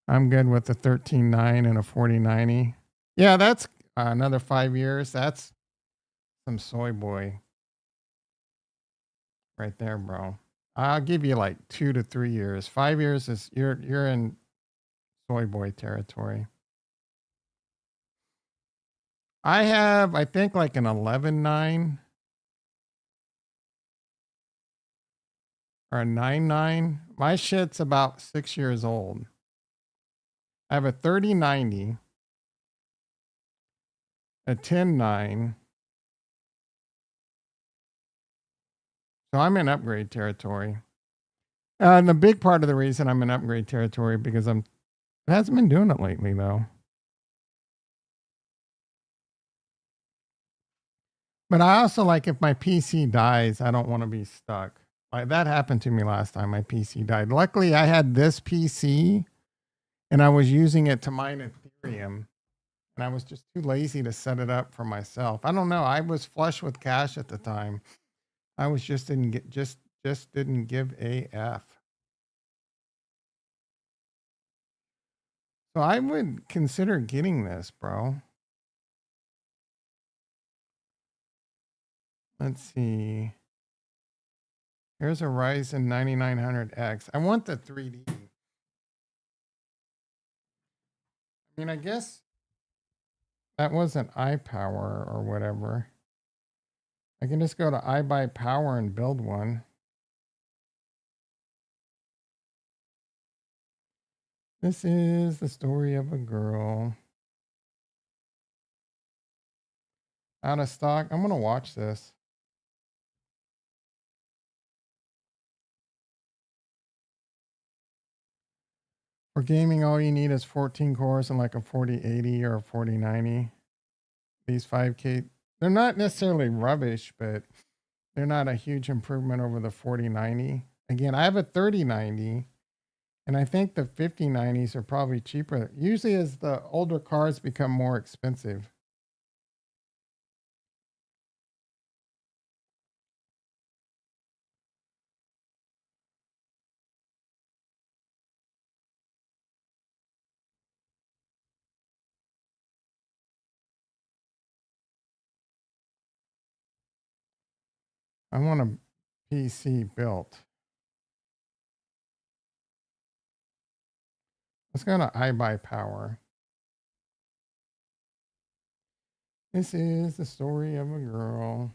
I'm good with the 13.9 and a 4090. Yeah, that's another 5 years. That's some soy boy right there, bro. I'll give you like 2 to 3 years. 5 years is you're in soy boy territory. I have, I think, like an 11.9 or a 9.9. My shit's about 6 years old. I have a 3090, a 10.9. So I'm in upgrade territory. And the big part of the reason I'm in upgrade territory because it hasn't been doing it lately though. But I also like if my PC dies, I don't want to be stuck. Like that happened to me last time my PC died. Luckily, I had this PC and I was using it to mine Ethereum. And I was just too lazy to set it up for myself. I don't know. I was flush with cash at the time. I was just didn't give a F. So I would consider getting this, bro. Let's see. Here's a Ryzen 9900X. I want the 3D. I mean, I guess that wasn't iPower or whatever. I can just go to iBuyPower and build one. This is the story of a girl. Out of stock. I'm going to watch this. For gaming, all you need is 14 cores and like a 4080 or a 4090. These 5K, they're not necessarily rubbish, but they're not a huge improvement over the 4090. Again, I have a 3090, and I think the 5090s are probably cheaper. Usually, as the older cars become more expensive. I want a PC built. Let's go to iBuyPower. This is the story of a girl.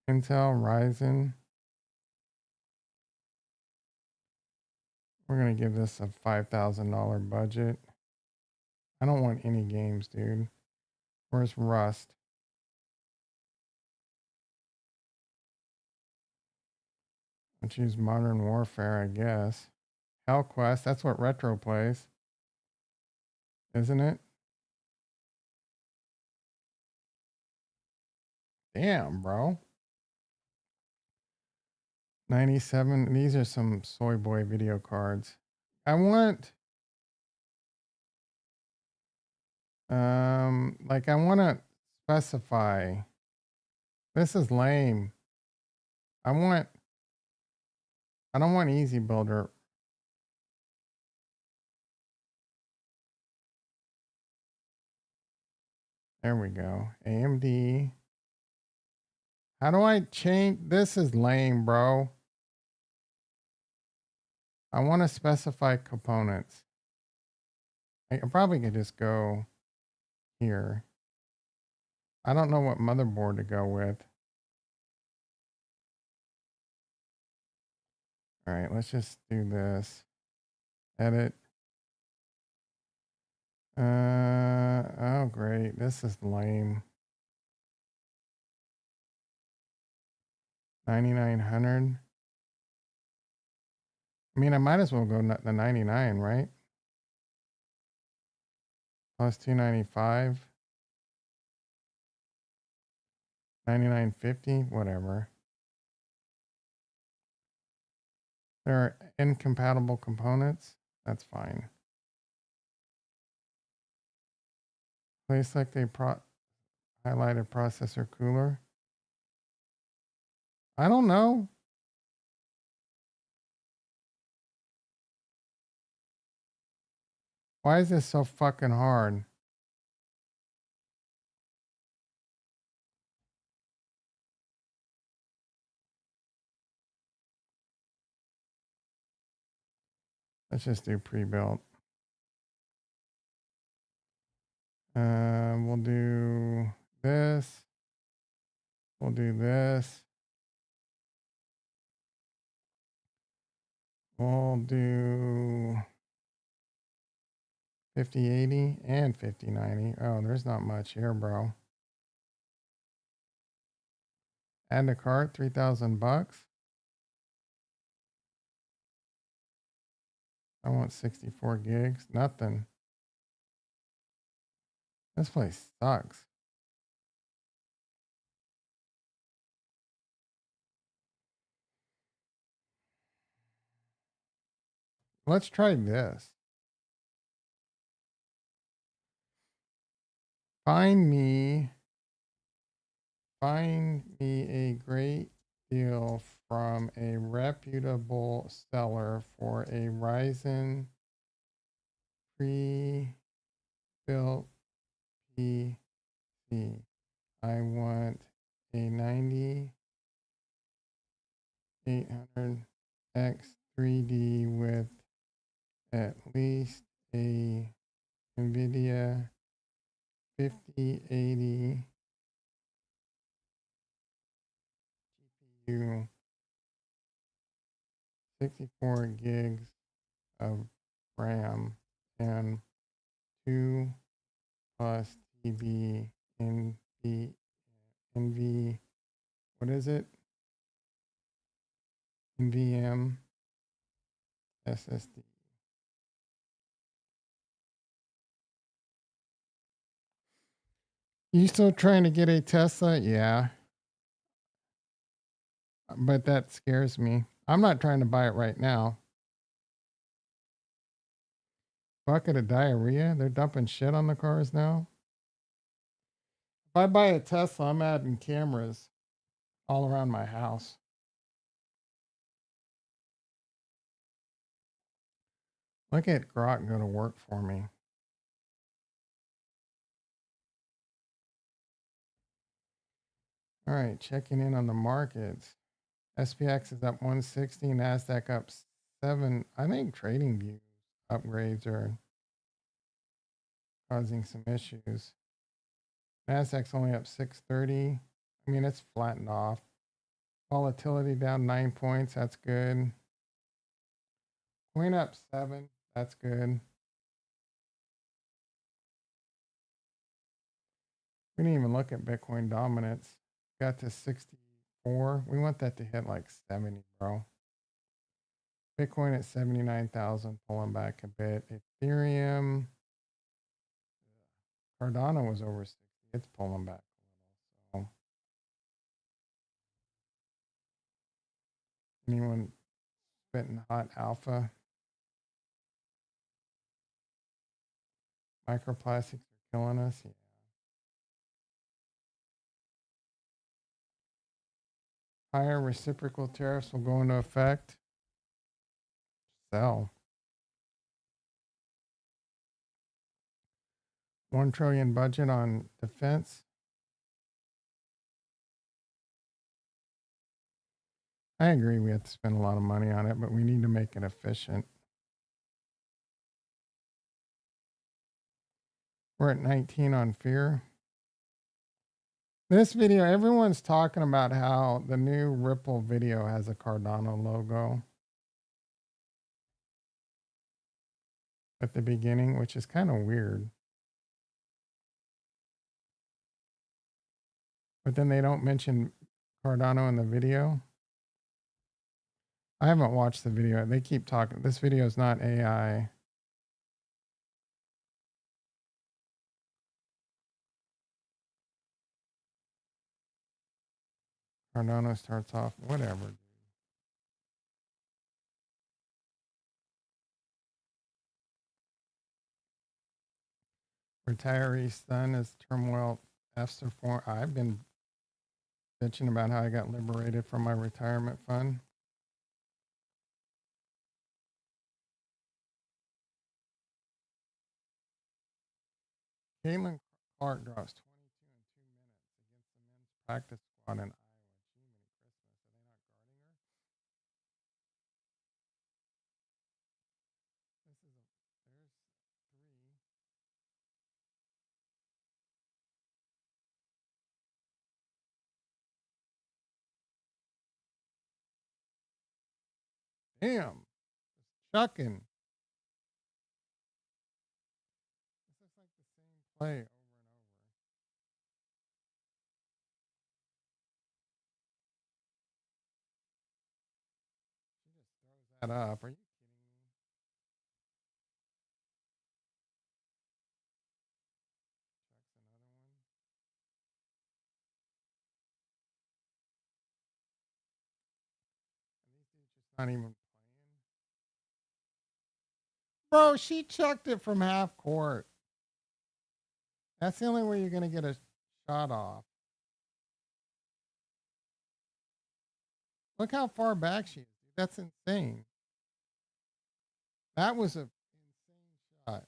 Intel Ryzen. We're going to give this a $5,000 budget. I don't want any games, dude. Where's Rust? I'll choose Modern Warfare, I guess. HellQuest, that's what Retro plays, isn't it? Damn, bro. 97. These are some soy boy video cards. I want I want to specify. This is lame. I don't want Easy Builder. There we go. AMD. How do I change? This is lame, bro. I want to specify components. I probably could just go here. I don't know what motherboard to go with. All right, let's just do this. Edit. Oh great, this is lame. 9900. I mean, I might as well go the 99, right? Plus 295. 9950, whatever. There are incompatible components. That's fine. Place like a highlighted processor cooler. I don't know. Why is this so fucking hard? Let's just do pre-built. We'll do this. We'll do this. We'll do 5080 and 5090. Oh, there's not much here, bro. Add to cart, 3,000 bucks. I want 64 gigs. Nothing. This place sucks. Let's try this. Find me a great deal from a reputable seller for a Ryzen pre-built PC. I want a 9800X 3D with at least a NVIDIA 5080 GPU, 64 gigs of RAM, and 2 plus TB NV, what is it? NVM SSD. You still trying to get a Tesla? Yeah. But that scares me. I'm not trying to buy it right now. Bucket of diarrhea? They're dumping shit on the cars now? If I buy a Tesla, I'm adding cameras. all around my house. Look at Grok go to work for me. All right, checking in on the markets. SPX is up 160, NASDAQ up 7. I think TradingView upgrades are causing some issues. NASDAQ's only up 630. I mean, it's flattened off. Volatility down 9 points. That's good. Coin up 7. That's good. We didn't even look at Bitcoin dominance. Got to 64. We want that to hit like 70, bro. Bitcoin at 79,000, pulling back a bit. Ethereum. Cardano was over 60. It's pulling back a little. So, anyone spitting hot alpha? Microplastics are killing us. Yeah. Higher reciprocal tariffs will go into effect. Sell. 1 trillion budget on defense. I agree we have to spend a lot of money on it, but we need to make it efficient. We're at 19 on fear. This video, everyone's talking about how the new Ripple video has a Cardano logo at the beginning, which is kind of weird. But then they don't mention Cardano in the video. I haven't watched the video. They keep talking. This video is not AI. Cardano starts off, whatever. Retiree son is turmoil after form. I've been bitching about how I got liberated from my retirement fund. Caitlin Clark drops 22 in 2 minutes against the men's practice squad in Iowa. Gee, Christmas. Are they not guarding her? There's 3. Damn. Just chucking. This looks like the same play over and over. She just throws that up. Are you kidding me? Chucks another one. And these dudes just not even playing. Bro, she chucked it from half court. That's the only way you're going to get a shot off. Look how far back she is. That's insane. That was an insane shot.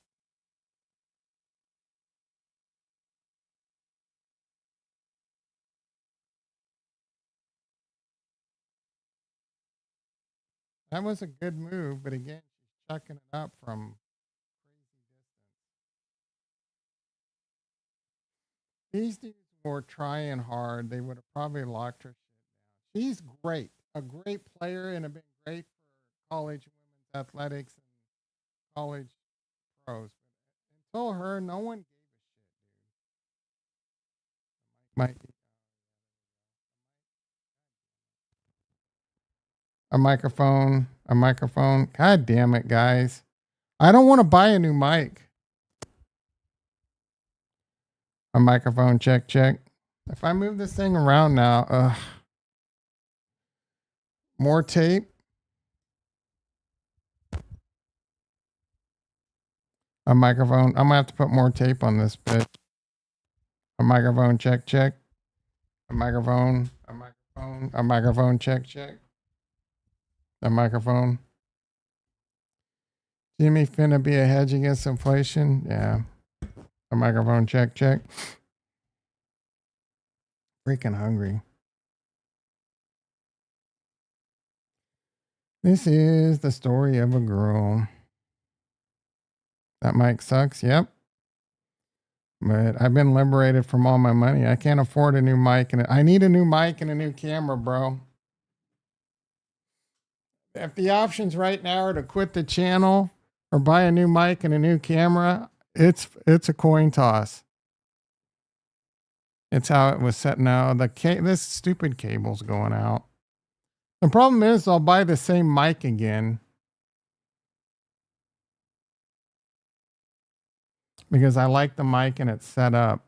That was a good move, but again, she's chucking it up from crazy distance. These dudes were trying hard. They would have probably locked her shit down. She's great, a great player, and have been great for college women's athletics and college pros. But until her, no one gave a shit, dude. Might be a microphone, a microphone. God damn it, guys. I don't want to buy a new mic. A microphone, check, check. If I move this thing around now, more tape. A microphone. I'm gonna have to put more tape on this bit. A microphone, check, check. A microphone. A microphone. A microphone check, check. A microphone. Jimmy finna be a hedge against inflation. Yeah. A microphone check, check. Freaking hungry. This is the story of a girl. That mic sucks. Yep. But I've been liberated from all my money. I can't afford a new mic, and I need a new mic and a new camera, bro. If the options right now are to quit the channel or buy a new mic and a new camera, it's a coin toss. It's how it was set now. This stupid cable's going out. The problem is I'll buy the same mic again because I like the mic and it's set up.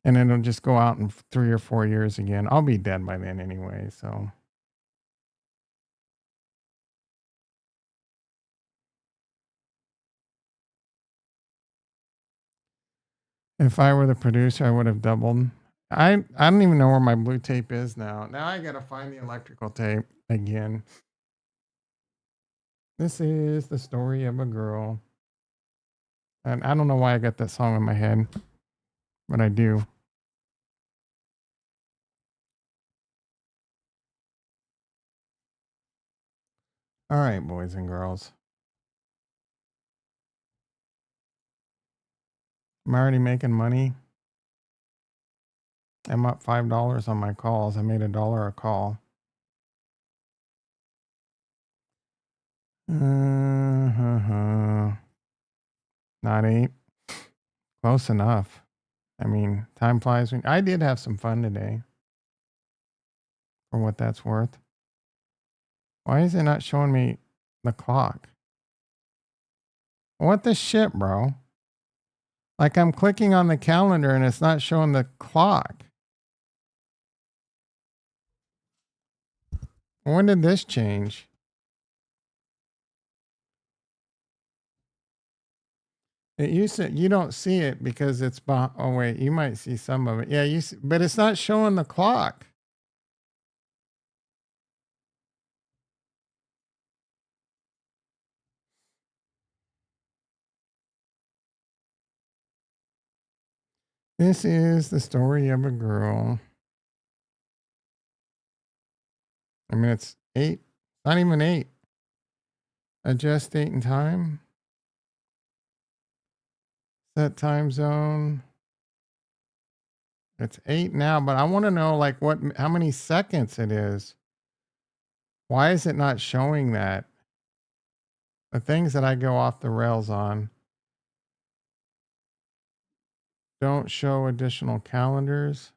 And it'll just go out in 3 or 4 years again. I'll be dead by then anyway, so. If I were the producer, I would have doubled. I don't even know where my blue tape is now. Now I gotta find the electrical tape again. This is the story of a girl. And I don't know why I got that song in my head, but I do. All right, boys and girls. I'm already making money. I'm up $5 on my calls. I made $1 a call. Not 8. Close enough. I mean, time flies. I did have some fun today, for what that's worth. Why is it not showing me the clock? What the shit, bro? Like I'm clicking on the calendar and it's not showing the clock. When did this change? It used to, you don't see it because it's behind. Oh wait, you might see some of it. Yeah, you see, but it's not showing the clock. This is the story of a girl. I mean, it's 8, not even 8. Adjust date and time. Set time zone. It's 8 now, but I want to know like how many seconds it is. Why is it not showing that? The things that I go off the rails on don't show additional calendars.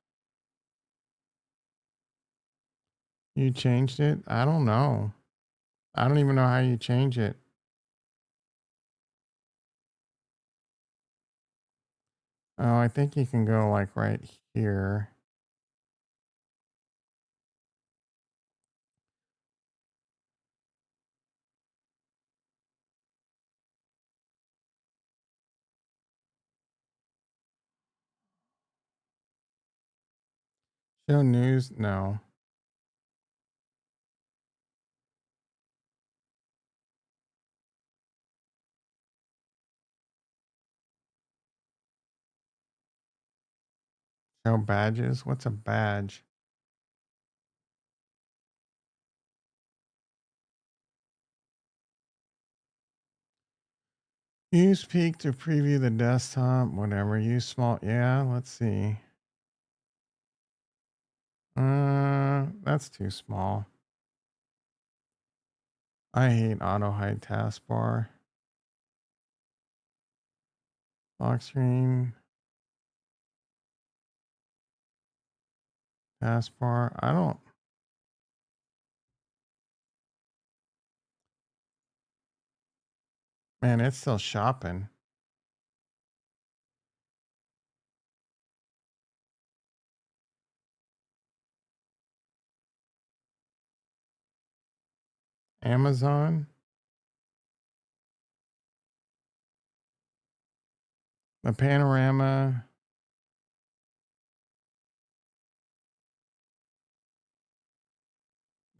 You changed it? I don't know. I don't even know how you change it. Oh, I think you can go like right here. Show news? No. Show badges? What's a badge? Use peek to preview the desktop, whatever. Use small. Yeah, let's see. That's too small. I hate auto hide taskbar. Lock screen. Taskbar. I don't. Man, it's still shopping. Amazon. The panorama.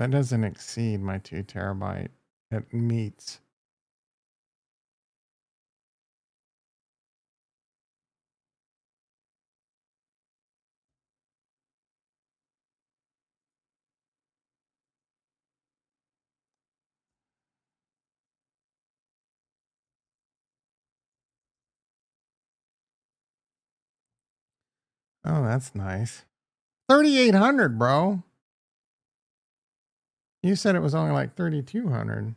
That doesn't exceed my 2 terabyte. It meets. Oh, that's nice. 3,800, bro. You said it was only like 3,200.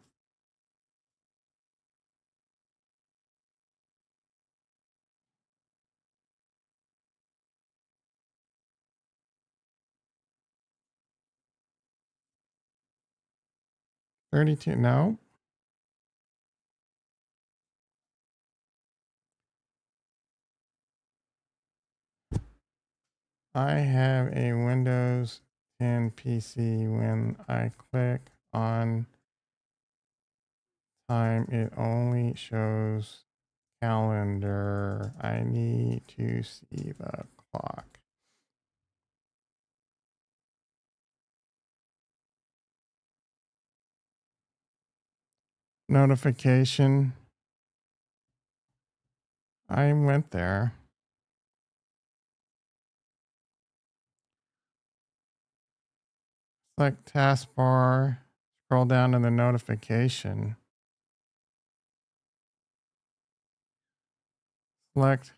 $32. No. I have a Windows 10 PC. When I click on time, it only shows calendar. I need to see the clock. Notification. I went there. Select taskbar. Scroll down to the notification. Select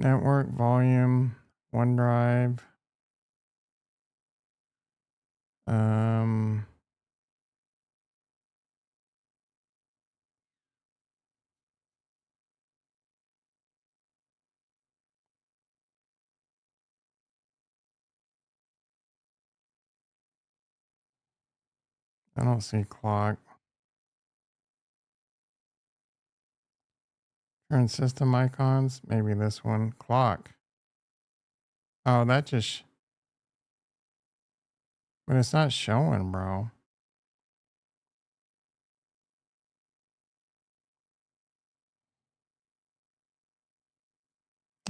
network volume, OneDrive. Um, I don't see clock. Turn system icons. Maybe this one. Clock. Oh, that just. But it's not showing, bro.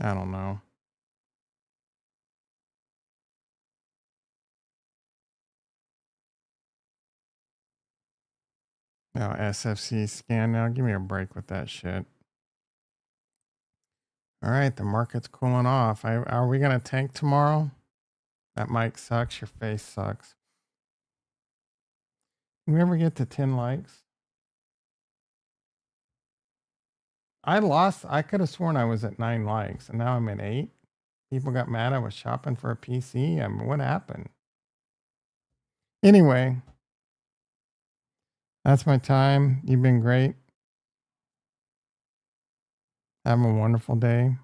I don't know. Now SFC scan now. Give me a break with that shit. All right, the market's cooling off. Are we gonna tank tomorrow? That mic sucks. Your face sucks. Can we ever get to 10 likes? I could have sworn I was at 9 likes and now I'm at 8. People got mad I was shopping for a PC. I mean, what happened? Anyway, that's my time. You've been great. Have a wonderful day.